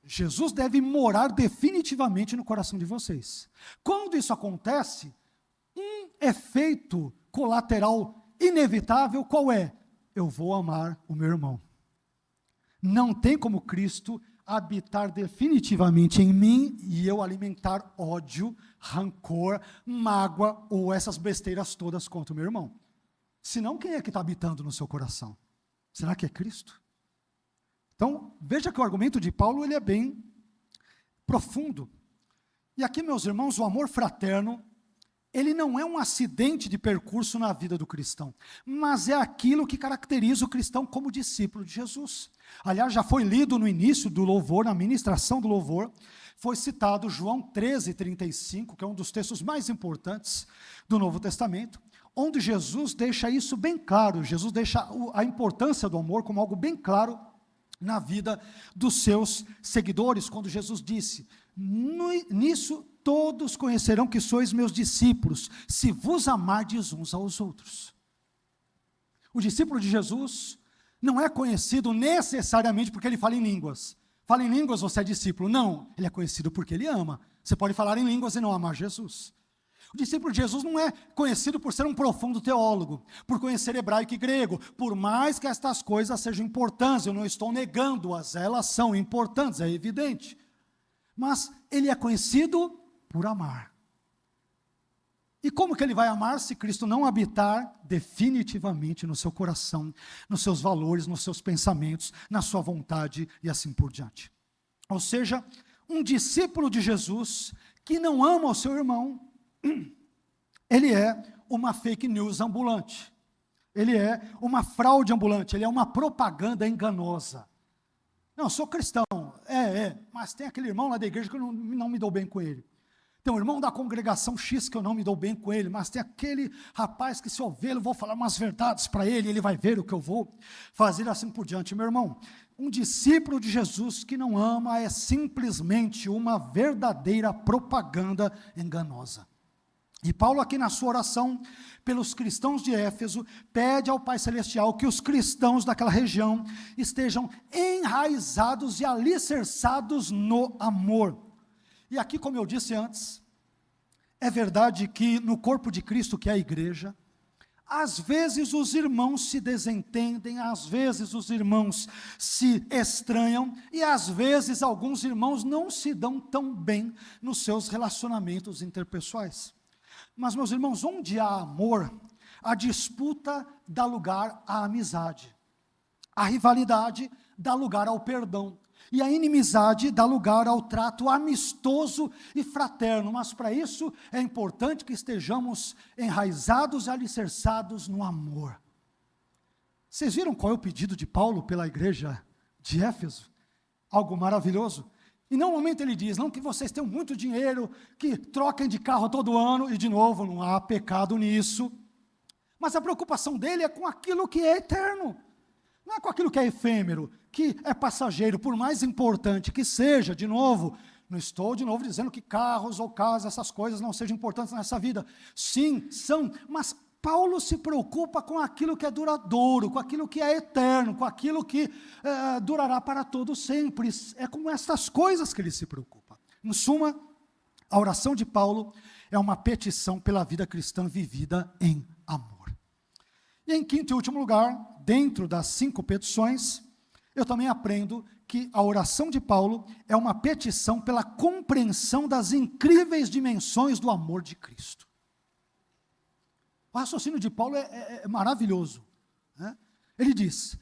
Jesus deve morar definitivamente no coração de vocês. Quando isso acontece, um efeito colateral inevitável, qual é? Eu vou amar o meu irmão. Não tem como Cristo habitar definitivamente em mim e eu alimentar ódio, rancor, mágoa ou essas besteiras todas contra o meu irmão. Senão, quem é que está habitando no seu coração? Será que é Cristo? Então, veja que o argumento de Paulo ele é bem profundo. E aqui, meus irmãos, o amor fraterno, ele não é um acidente de percurso na vida do cristão, mas é aquilo que caracteriza o cristão como discípulo de Jesus. Aliás, já foi lido no início do louvor, na ministração do louvor, foi citado João 13:35, que é um dos textos mais importantes do Novo Testamento, onde Jesus deixa isso bem claro. Jesus deixa a importância do amor como algo bem claro na vida dos seus seguidores, quando Jesus disse: nisso todos conhecerão que sois meus discípulos, se vos amardes uns aos outros. O discípulo de Jesus não é conhecido necessariamente porque ele fala em línguas. Fala em línguas, você é discípulo. Não, ele é conhecido porque ele ama. Você pode falar em línguas e não amar Jesus. O discípulo de Jesus não é conhecido por ser um profundo teólogo, por conhecer hebraico e grego, por mais que estas coisas sejam importantes, eu não estou negando-as, elas são importantes, é evidente. Mas ele é conhecido por amar. E como que ele vai amar se Cristo não habitar definitivamente no seu coração, nos seus valores, nos seus pensamentos, na sua vontade e assim por diante? Ou seja, um discípulo de Jesus que não ama o seu irmão, ele é uma fake news ambulante, ele é uma fraude ambulante, ele é uma propaganda enganosa. Não, sou cristão, mas tem aquele irmão lá da igreja que eu não me dou bem com ele. Tem um irmão da congregação X que eu não me dou bem com ele, mas tem aquele rapaz que se eu ver, eu vou falar umas verdades para ele, ele vai ver o que eu vou fazer assim por diante. Meu irmão, um discípulo de Jesus que não ama é simplesmente uma verdadeira propaganda enganosa. E Paulo aqui na sua oração pelos cristãos de Éfeso, pede ao Pai Celestial que os cristãos daquela região estejam enraizados e alicerçados no amor. E aqui, como eu disse antes, é verdade que no corpo de Cristo, que é a igreja, às vezes os irmãos se desentendem, às vezes os irmãos se estranham, e às vezes alguns irmãos não se dão tão bem nos seus relacionamentos interpessoais. Mas, meus irmãos, onde há amor, a disputa dá lugar à amizade, a rivalidade dá lugar ao perdão, e a inimizade dá lugar ao trato amistoso e fraterno. Mas para isso é importante que estejamos enraizados e alicerçados no amor. Vocês viram qual é o pedido de Paulo pela igreja de Éfeso? Algo maravilhoso. E não, no momento ele diz, não que vocês tenham muito dinheiro, que troquem de carro todo ano, e de novo, não há pecado nisso, mas a preocupação dele é com aquilo que é eterno, não é com aquilo que é efêmero, que é passageiro, por mais importante que seja. De novo, não estou de novo dizendo que carros ou casas, essas coisas não sejam importantes nessa vida, sim, são, mas Paulo se preocupa com aquilo que é duradouro, com aquilo que é eterno, com aquilo que durará para todo sempre. É com essas coisas que ele se preocupa. Em suma, a oração de Paulo é uma petição pela vida cristã vivida em amor. E em quinto e último lugar, dentro das 5 petições, eu também aprendo que a oração de Paulo é uma petição pela compreensão das incríveis dimensões do amor de Cristo. O raciocínio de Paulo é maravilhoso, né? Ele diz,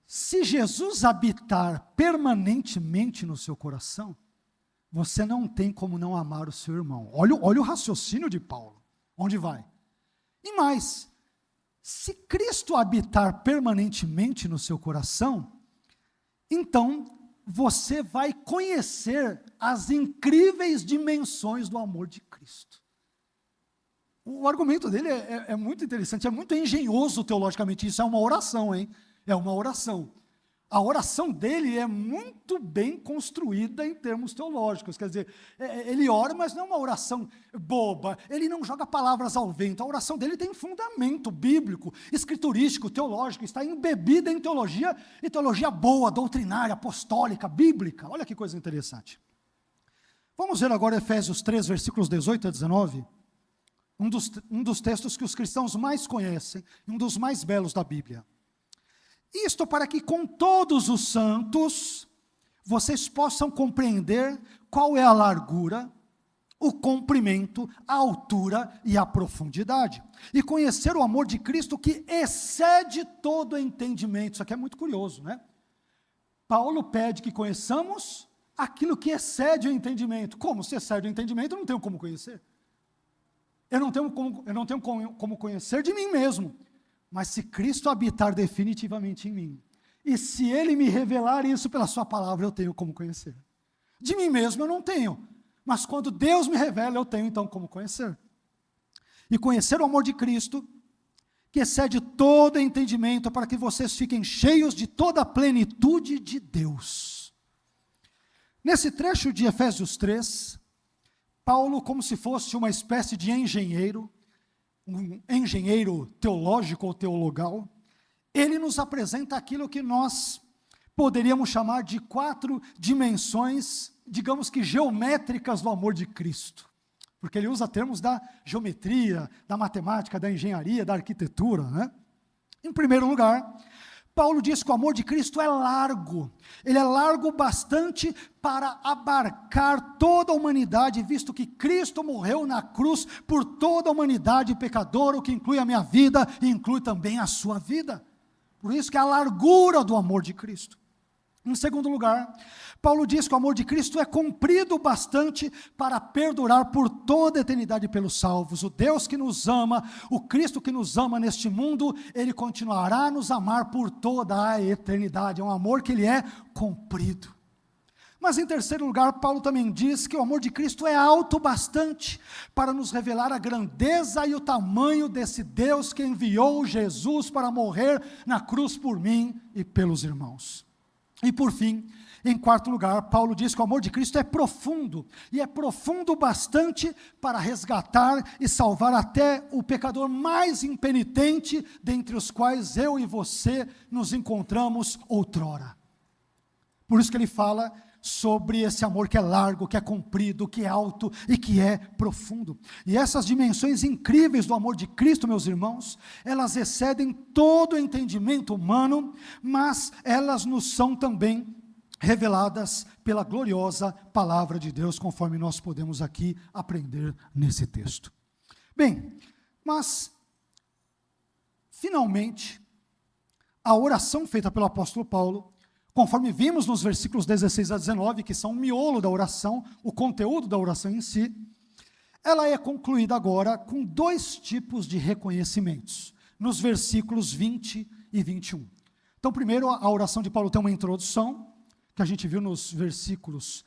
se Jesus habitar permanentemente no seu coração, você não tem como não amar o seu irmão. Olha o raciocínio de Paulo, onde vai. E mais, Se Cristo habitar permanentemente no seu coração, então você vai conhecer as incríveis dimensões do amor de Cristo. O argumento dele é muito interessante, é muito engenhoso teologicamente. Isso é uma oração, hein? É uma oração. A oração dele é muito bem construída em termos teológicos. Quer dizer, ele ora, mas não é uma oração boba. Ele não joga palavras ao vento. A oração dele tem fundamento bíblico, escriturístico, teológico. Está embebida em teologia, e teologia boa, doutrinária, apostólica, bíblica. Olha que coisa interessante. Vamos ver agora Efésios 3, versículos 18 a 19. Um dos textos que os cristãos mais conhecem, um dos mais belos da Bíblia. Isto para que com todos os santos, vocês possam compreender qual é a largura, o comprimento, a altura e a profundidade. E conhecer o amor de Cristo que excede todo entendimento. Isso aqui é muito curioso, né? Paulo pede que conheçamos aquilo que excede o entendimento. Como? Se excede o entendimento, eu não tenho como conhecer. Eu não tenho como conhecer de mim mesmo, mas se Cristo habitar definitivamente em mim, e se Ele me revelar isso pela sua palavra, eu tenho como conhecer. De mim mesmo eu não tenho, mas quando Deus me revela, eu tenho então como conhecer. E conhecer o amor de Cristo, que excede todo entendimento, para que vocês fiquem cheios de toda a plenitude de Deus. Nesse trecho de Efésios 3, Paulo, como se fosse uma espécie de engenheiro, um engenheiro teológico ou teologal, ele nos apresenta aquilo que nós poderíamos chamar de 4 dimensões, digamos que geométricas do amor de Cristo. Porque ele usa termos da geometria, da matemática, da engenharia, da arquitetura, né? Em primeiro lugar, Paulo diz que o amor de Cristo é largo. Ele é largo bastante para abarcar toda a humanidade, visto que Cristo morreu na cruz por toda a humanidade pecadora, o que inclui a minha vida e inclui também a sua vida. Por isso que é a largura do amor de Cristo. Em segundo lugar, Paulo diz que o amor de Cristo é comprido bastante para perdurar por toda a eternidade pelos salvos. O Deus que nos ama, o Cristo que nos ama neste mundo, Ele continuará a nos amar por toda a eternidade. É um amor que Ele é comprido. Mas em terceiro lugar, Paulo também diz que o amor de Cristo é alto bastante para nos revelar a grandeza e o tamanho desse Deus que enviou Jesus para morrer na cruz por mim e pelos irmãos. E por fim, em quarto lugar, Paulo diz que o amor de Cristo é profundo, e é profundo bastante para resgatar e salvar até o pecador mais impenitente, dentre os quais eu e você nos encontramos outrora. Por isso que ele fala sobre esse amor que é largo, que é comprido, que é alto e que é profundo. E essas dimensões incríveis do amor de Cristo, meus irmãos, elas excedem todo o entendimento humano, mas elas nos são também reveladas pela gloriosa palavra de Deus, conforme nós podemos aqui aprender nesse texto. Bem, mas, finalmente, a oração feita pelo apóstolo Paulo, conforme vimos nos versículos 16 a 19, que são o miolo da oração, o conteúdo da oração em si, ela é concluída agora com 2 tipos de reconhecimentos, nos versículos 20 e 21. Então, primeiro, a oração de Paulo tem uma introdução, que a gente viu nos versículos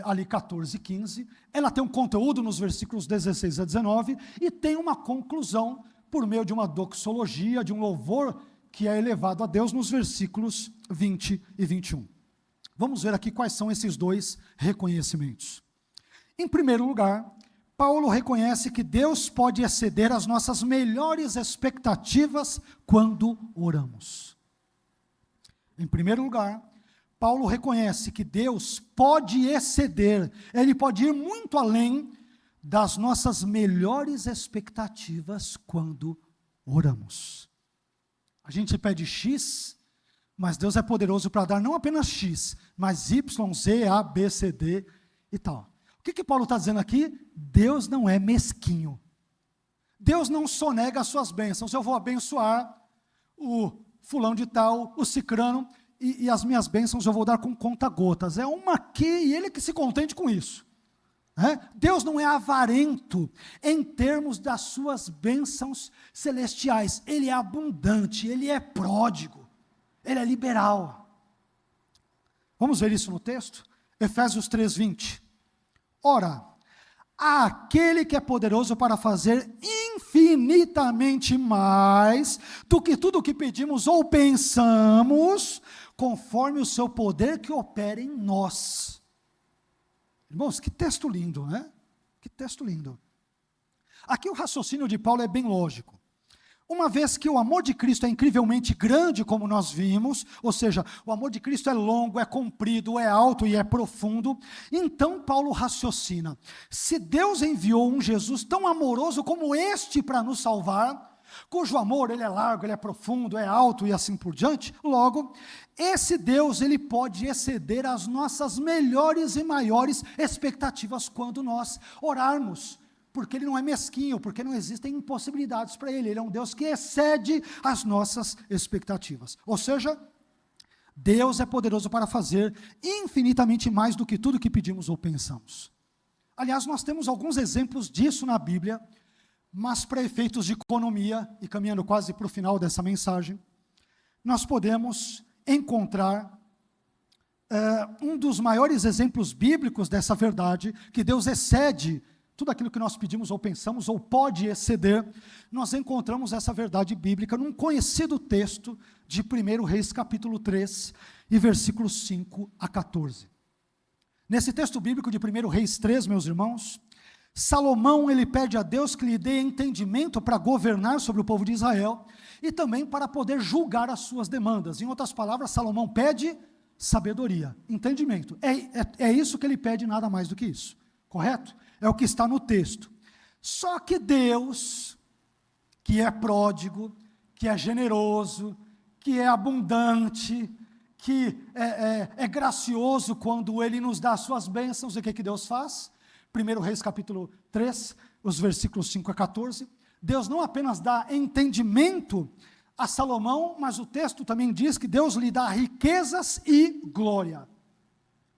ali 14 e 15, ela tem um conteúdo nos versículos 16 a 19, e tem uma conclusão por meio de uma doxologia, de um louvor que é elevado a Deus nos versículos 20 e 21. Vamos ver aqui quais são esses 2 reconhecimentos. Em primeiro lugar, Paulo reconhece que Deus pode exceder as nossas melhores expectativas quando oramos. Em primeiro lugar, Paulo reconhece que Deus pode exceder, Ele pode ir muito além das nossas melhores expectativas quando oramos. A gente pede X, mas Deus é poderoso para dar não apenas X, mas Y, Z, A, B, C, D e tal. O que Paulo está dizendo aqui? Deus não é mesquinho. Deus não sonega as suas bênçãos. Eu vou abençoar o fulano de tal, o cicrano, e as minhas bênçãos eu vou dar com conta-gotas. É uma aqui e ele que se contente com isso. Deus não é avarento em termos das suas bênçãos celestiais. Ele é abundante, Ele é pródigo, Ele é liberal. Vamos ver isso no texto? Efésios 3:20. Ora, aquele que é poderoso para fazer infinitamente mais do que tudo o que pedimos ou pensamos, conforme o seu poder que opera em nós. Irmãos, que texto lindo, né? Que texto lindo. Aqui o raciocínio de Paulo é bem lógico. Uma vez que o amor de Cristo é incrivelmente grande, como nós vimos, ou seja, o amor de Cristo é longo, é comprido, é alto e é profundo, então Paulo raciocina: se Deus enviou um Jesus tão amoroso como este para nos salvar, cujo amor ele é largo, ele é profundo, é alto e assim por diante, logo, esse Deus ele pode exceder as nossas melhores e maiores expectativas quando nós orarmos, porque Ele não é mesquinho, porque não existem impossibilidades para Ele. Ele é um Deus que excede as nossas expectativas. Ou seja, Deus é poderoso para fazer infinitamente mais do que tudo que pedimos ou pensamos. Aliás, nós temos alguns exemplos disso na Bíblia, mas para efeitos de economia, e caminhando quase para o final dessa mensagem, nós podemos encontrar um dos maiores exemplos bíblicos dessa verdade, que Deus excede tudo aquilo que nós pedimos ou pensamos, ou pode exceder. Nós encontramos essa verdade bíblica num conhecido texto de 1 Reis capítulo 3, e versículos 5 a 14. Nesse texto bíblico de 1 Reis 3, meus irmãos, Salomão ele pede a Deus que lhe dê entendimento para governar sobre o povo de Israel, e também para poder julgar as suas demandas. Em outras palavras, Salomão pede sabedoria, entendimento. É isso que ele pede, nada mais do que isso, correto? É o que está no texto. Só que Deus, que é pródigo, que é generoso, que é abundante, que é gracioso quando Ele nos dá as suas bênçãos, e o que Deus faz? 1 Reis capítulo 3, os versículos 5 a 14, Deus não apenas dá entendimento a Salomão, mas o texto também diz que Deus lhe dá riquezas e glória.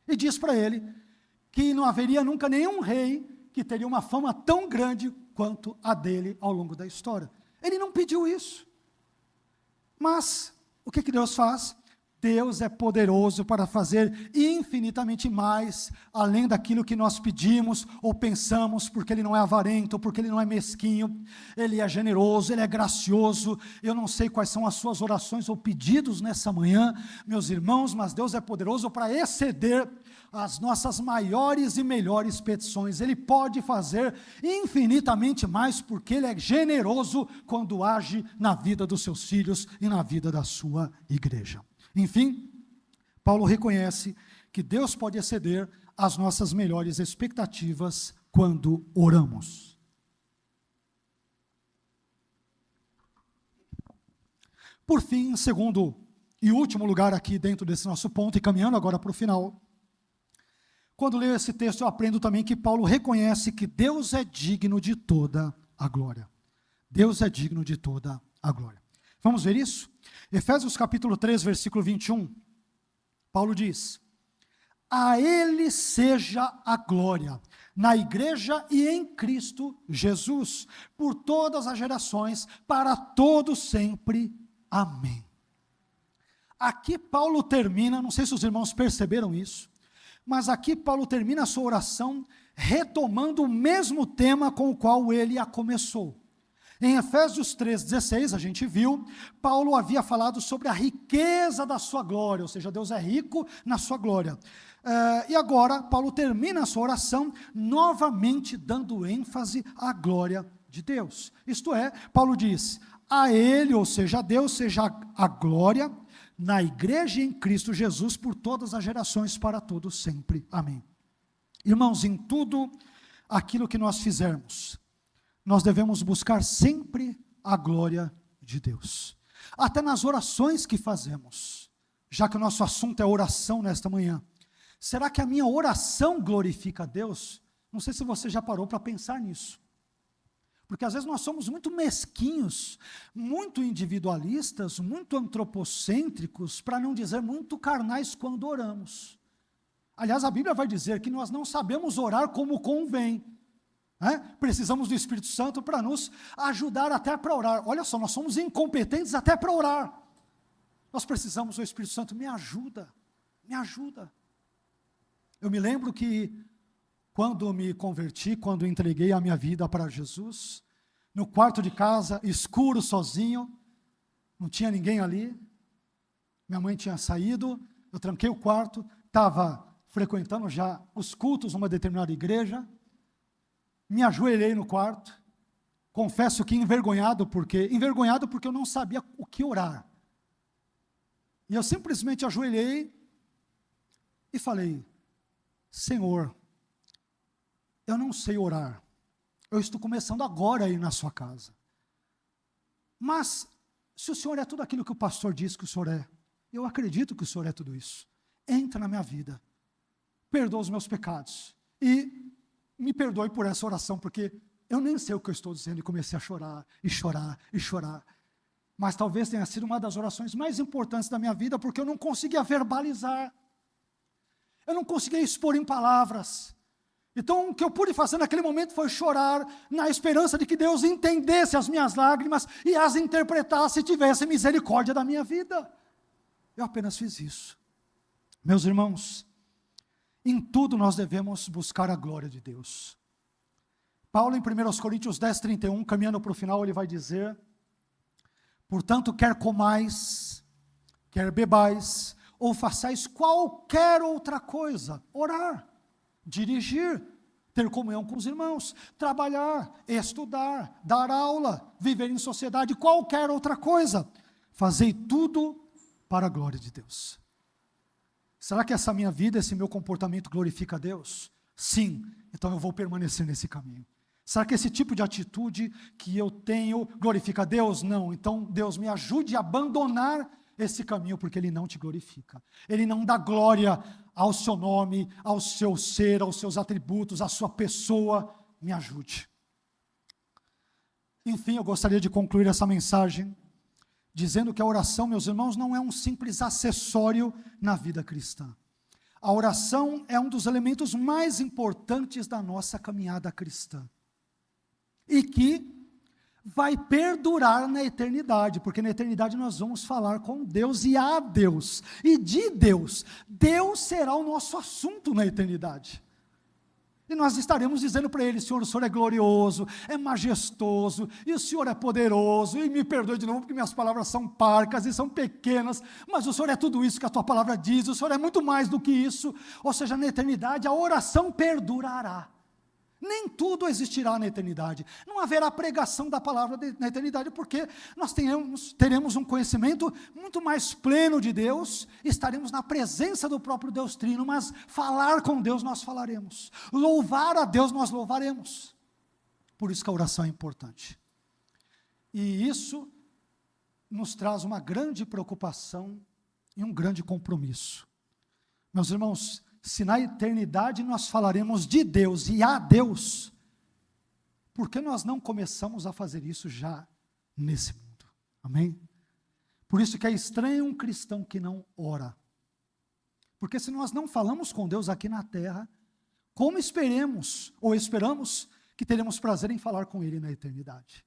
E diz para ele que não haveria nunca nenhum rei que teria uma fama tão grande quanto a dele ao longo da história. Ele não pediu isso. Mas o que Deus faz? Deus é poderoso para fazer infinitamente mais, além daquilo que nós pedimos ou pensamos, porque Ele não é avarento, porque Ele não é mesquinho, Ele é generoso, Ele é gracioso. Eu não sei quais são as suas orações ou pedidos nessa manhã, meus irmãos, mas Deus é poderoso para exceder as nossas maiores e melhores petições. Ele pode fazer infinitamente mais, porque Ele é generoso quando age na vida dos seus filhos e na vida da sua igreja. Enfim, Paulo reconhece que Deus pode exceder as nossas melhores expectativas quando oramos. Por fim, em segundo e último lugar aqui dentro desse nosso ponto, e caminhando agora para o final, quando leio esse texto eu aprendo também que Paulo reconhece que Deus é digno de toda a glória. Deus é digno de toda a glória. Vamos ver isso? Efésios capítulo 3, versículo 21, Paulo diz: a Ele seja a glória, na igreja e em Cristo Jesus, por todas as gerações, para todos sempre. Amém. Aqui Paulo termina, não sei se os irmãos perceberam isso, mas aqui Paulo termina a sua oração retomando o mesmo tema com o qual ele a começou. Em Efésios 3,16, a gente viu, Paulo havia falado sobre a riqueza da sua glória, ou seja, Deus é rico na sua glória. E agora, Paulo termina a sua oração novamente dando ênfase à glória de Deus. Isto é, Paulo diz: a Ele, ou seja, a Deus, seja a glória na igreja e em Cristo Jesus por todas as gerações, para todos sempre. Amém. Irmãos, em tudo aquilo que nós fizermos, nós devemos buscar sempre a glória de Deus. Até nas orações que fazemos, já que o nosso assunto é oração nesta manhã, será que a minha oração glorifica a Deus? Não sei se você já parou para pensar nisso. Porque às vezes nós somos muito mesquinhos, muito individualistas, muito antropocêntricos, para não dizer muito carnais quando oramos. Aliás, a Bíblia vai dizer que nós não sabemos orar como convém. Precisamos do Espírito Santo para nos ajudar até para orar. Olha só, nós somos incompetentes até para orar. Nós precisamos do Espírito Santo, me ajuda, me ajuda. Eu me lembro que quando me converti, quando entreguei a minha vida para Jesus, no quarto de casa, escuro, sozinho, não tinha ninguém ali, minha mãe tinha saído, eu tranquei o quarto, estava frequentando já os cultos numa determinada igreja, me ajoelhei no quarto, confesso que envergonhado porque eu não sabia o que orar. E eu simplesmente ajoelhei e falei: Senhor, eu não sei orar, eu estou começando agora a ir na sua casa, mas se o Senhor é tudo aquilo que o pastor diz que o Senhor é, eu acredito que o Senhor é tudo isso, entra na minha vida, perdoa os meus pecados, e me perdoe por essa oração, porque eu nem sei o que eu estou dizendo, e comecei a chorar, e chorar, e chorar, mas talvez tenha sido uma das orações mais importantes da minha vida, porque eu não conseguia verbalizar, eu não conseguia expor em palavras. Então o que eu pude fazer naquele momento foi chorar, na esperança de que Deus entendesse as minhas lágrimas, e as interpretasse e tivesse misericórdia da minha vida. Eu apenas fiz isso. Meus irmãos, em tudo nós devemos buscar a glória de Deus. Paulo em 1 Coríntios 10:31, caminhando para o final, ele vai dizer: portanto, quer comais, quer bebais, ou façais qualquer outra coisa, orar, dirigir, ter comunhão com os irmãos, trabalhar, estudar, dar aula, viver em sociedade, qualquer outra coisa, fazei tudo para a glória de Deus. Será que essa minha vida, esse meu comportamento glorifica a Deus? Sim, então eu vou permanecer nesse caminho. Será que esse tipo de atitude que eu tenho glorifica a Deus? Não, então Deus me ajude a abandonar esse caminho, porque Ele não te glorifica, Ele não dá glória ao seu nome, ao seu ser, aos seus atributos, à sua pessoa. Me ajude. Enfim, eu gostaria de concluir essa mensagem dizendo que a oração, meus irmãos, não é um simples acessório na vida cristã. A oração é um dos elementos mais importantes da nossa caminhada cristã, e que vai perdurar na eternidade, porque na eternidade nós vamos falar com Deus e a Deus, e de Deus. Deus será o nosso assunto na eternidade, e nós estaremos dizendo para Ele: Senhor, o Senhor é glorioso, é majestoso, e o Senhor é poderoso, e me perdoe de novo, porque minhas palavras são parcas e são pequenas, mas o Senhor é tudo isso que a Tua palavra diz, o Senhor é muito mais do que isso. Ou seja, na eternidade a oração perdurará. Nem tudo existirá na eternidade, não haverá pregação da palavra na eternidade, porque nós teremos um conhecimento muito mais pleno de Deus, estaremos na presença do próprio Deus Trino, mas falar com Deus nós falaremos, louvar a Deus nós louvaremos. Por isso que a oração é importante, e isso nos traz uma grande preocupação e um grande compromisso. Meus irmãos, se na eternidade nós falaremos de Deus e a Deus, por que nós não começamos a fazer isso já nesse mundo? Amém? Por isso que é estranho um cristão que não ora, porque se nós não falamos com Deus aqui na terra, como esperamos que teremos prazer em falar com Ele na eternidade?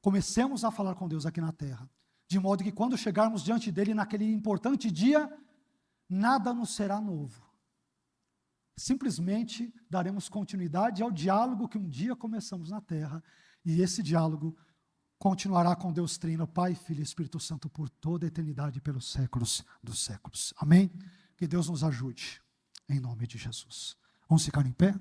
Comecemos a falar com Deus aqui na terra, de modo que quando chegarmos diante dEle naquele importante dia, nada nos será novo. Simplesmente daremos continuidade ao diálogo que um dia começamos na terra, e esse diálogo continuará com Deus Trino, Pai, Filho e Espírito Santo por toda a eternidade e pelos séculos dos séculos. Amém? Que Deus nos ajude, em nome de Jesus. Vamos ficar em pé?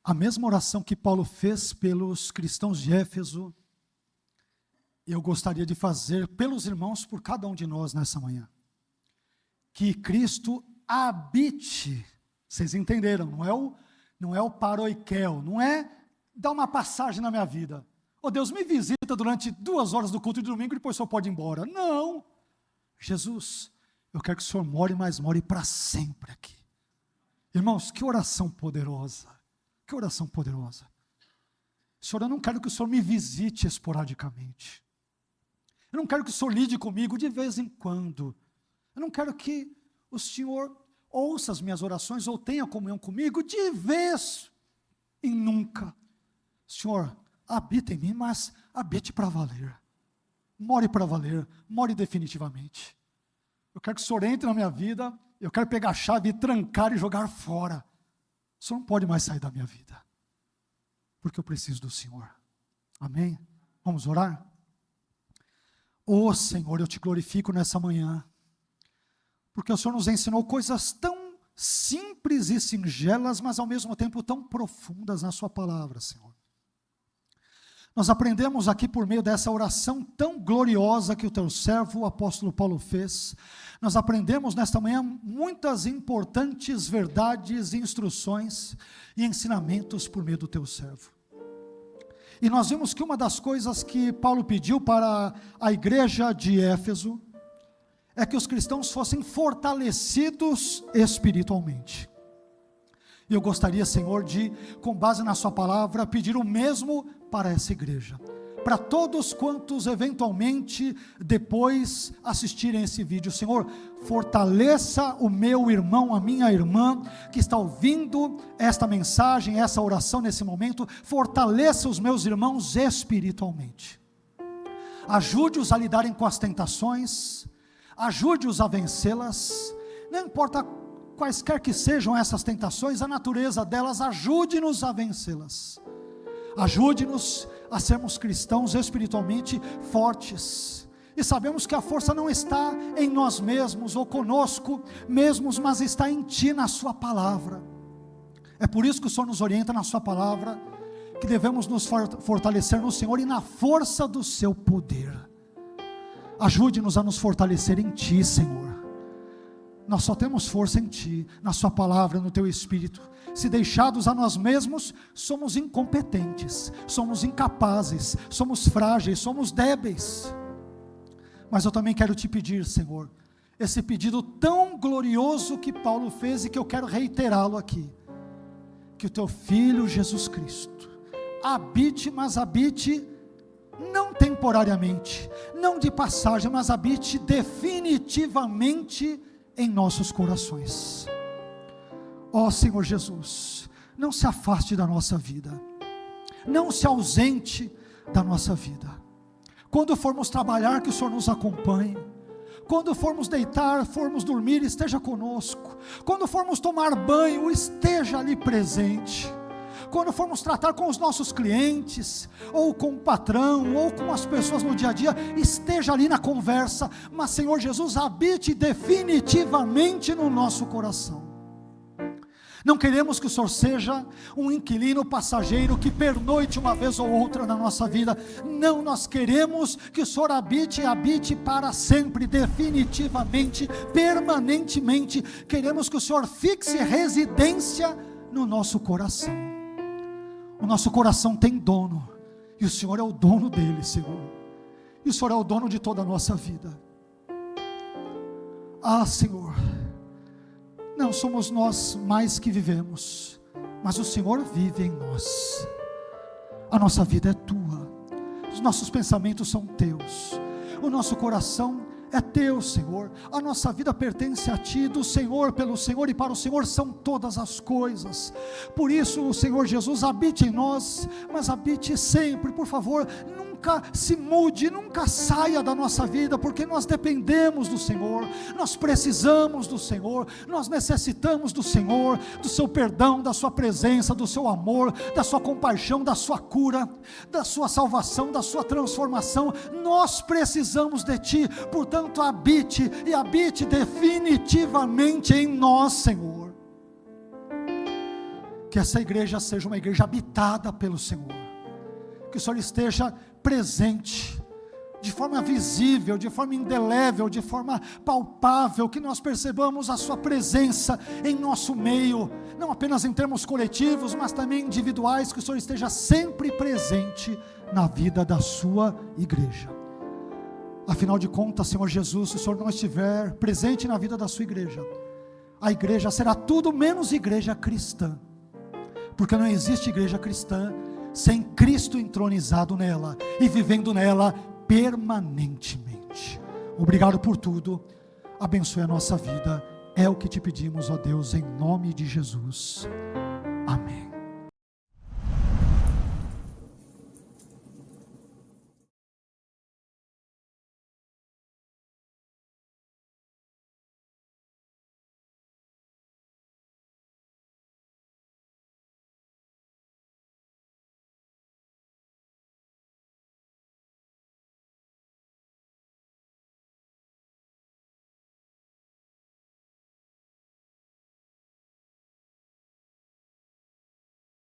A mesma oração que Paulo fez pelos cristãos de Éfeso, eu gostaria de fazer pelos irmãos, por cada um de nós nessa manhã. Que Cristo habite, vocês entenderam, não é o paroikel, não é dar uma passagem na minha vida. Deus, me visita durante 2 horas do culto de domingo e depois o Senhor pode ir embora. Não, Jesus, eu quero que o Senhor more, mas more para sempre aqui. Irmãos, que oração poderosa. Que oração poderosa. Senhor, eu não quero que o Senhor me visite esporadicamente. Eu não quero que o Senhor lide comigo de vez em quando. Eu não quero que o Senhor ouça as minhas orações ou tenha comunhão comigo de vez em nunca. Senhor, habita em mim, mas habite para valer. More para valer, more definitivamente. Eu quero que o Senhor entre na minha vida, eu quero pegar a chave e trancar e jogar fora. O Senhor não pode mais sair da minha vida, porque eu preciso do Senhor. Amém? Vamos orar? Ô Senhor, eu te glorifico nessa manhã, porque o Senhor nos ensinou coisas tão simples e singelas, mas ao mesmo tempo tão profundas na sua palavra, Senhor. Nós aprendemos aqui por meio dessa oração tão gloriosa que o teu servo, o apóstolo Paulo, fez. Nós aprendemos nesta manhã muitas importantes verdades, instruções e ensinamentos por meio do teu servo. E nós vimos que uma das coisas que Paulo pediu para a igreja de Éfeso é que os cristãos fossem fortalecidos espiritualmente. E eu gostaria, Senhor, de, com base na sua palavra, pedir o mesmo para essa igreja, para todos quantos eventualmente depois assistirem esse vídeo. Senhor, fortaleça o meu irmão, a minha irmã, que está ouvindo esta mensagem, essa oração nesse momento, fortaleça os meus irmãos espiritualmente, ajude-os a lidarem com as tentações, ajude-os a vencê-las, não importa quaisquer que sejam essas tentações, a natureza delas, ajude-nos a vencê-las. Ajude-nos a sermos cristãos espiritualmente fortes. E sabemos que a força não está em nós mesmos ou conosco mesmos, mas está em Ti, na Sua palavra. É por isso que o Senhor nos orienta na Sua palavra, que devemos nos fortalecer no Senhor e na força do Seu poder. Ajude-nos a nos fortalecer em Ti, Senhor. Nós só temos força em Ti, na Sua palavra, no Teu Espírito. Se deixados a nós mesmos, somos incompetentes, somos incapazes, somos frágeis, somos débeis. Mas eu também quero Te pedir, Senhor, esse pedido tão glorioso que Paulo fez e que eu quero reiterá-lo aqui, que o Teu Filho Jesus Cristo habite, mas habite não temporariamente, não de passagem, mas habite definitivamente em nossos corações. Ó Senhor Jesus, não se afaste da nossa vida, não se ausente da nossa vida. Quando formos trabalhar, que o Senhor nos acompanhe. Quando formos deitar, formos dormir, esteja conosco. Quando formos tomar banho, esteja ali presente. Quando formos tratar com os nossos clientes, ou com o patrão, ou com as pessoas no dia a dia, esteja ali na conversa, mas Senhor Jesus, habite definitivamente no nosso coração. Não queremos que o Senhor seja um inquilino passageiro que pernoite uma vez ou outra na nossa vida. Não, nós queremos que o Senhor habite para sempre, definitivamente, permanentemente. Queremos que o Senhor fixe residência no nosso coração. O nosso coração tem dono, e o Senhor é o dono dele, Senhor. E o Senhor é o dono de toda a nossa vida. Ah, Senhor, não somos nós mais que vivemos, mas o Senhor vive em nós. A nossa vida é Tua, os nossos pensamentos são Teus, o nosso coração é Teu, Senhor. A nossa vida pertence a Ti, do Senhor, pelo Senhor e para o Senhor são todas as coisas. Por isso o Senhor Jesus habite em nós, mas habite sempre, por favor. Nunca se mude, nunca saia da nossa vida, porque nós dependemos do Senhor, nós precisamos do Senhor, nós necessitamos do Senhor, do Seu perdão, da Sua presença, do Seu amor, da Sua compaixão, da Sua cura, da Sua salvação, da Sua transformação. Nós precisamos de Ti, portanto habite e habite definitivamente em nós, Senhor. Que essa igreja seja uma igreja habitada pelo Senhor, que o Senhor esteja presente, de forma visível, de forma indelével, de forma palpável, que nós percebamos a Sua presença em nosso meio, não apenas em termos coletivos, mas também individuais, que o Senhor esteja sempre presente na vida da Sua igreja. Afinal de contas, Senhor Jesus, se o Senhor não estiver presente na vida da Sua igreja, a igreja será tudo menos igreja cristã, porque não existe igreja cristã sem Cristo entronizado nela e vivendo nela permanentemente. Obrigado por tudo, abençoe a nossa vida, é o que te pedimos, ó Deus, em nome de Jesus.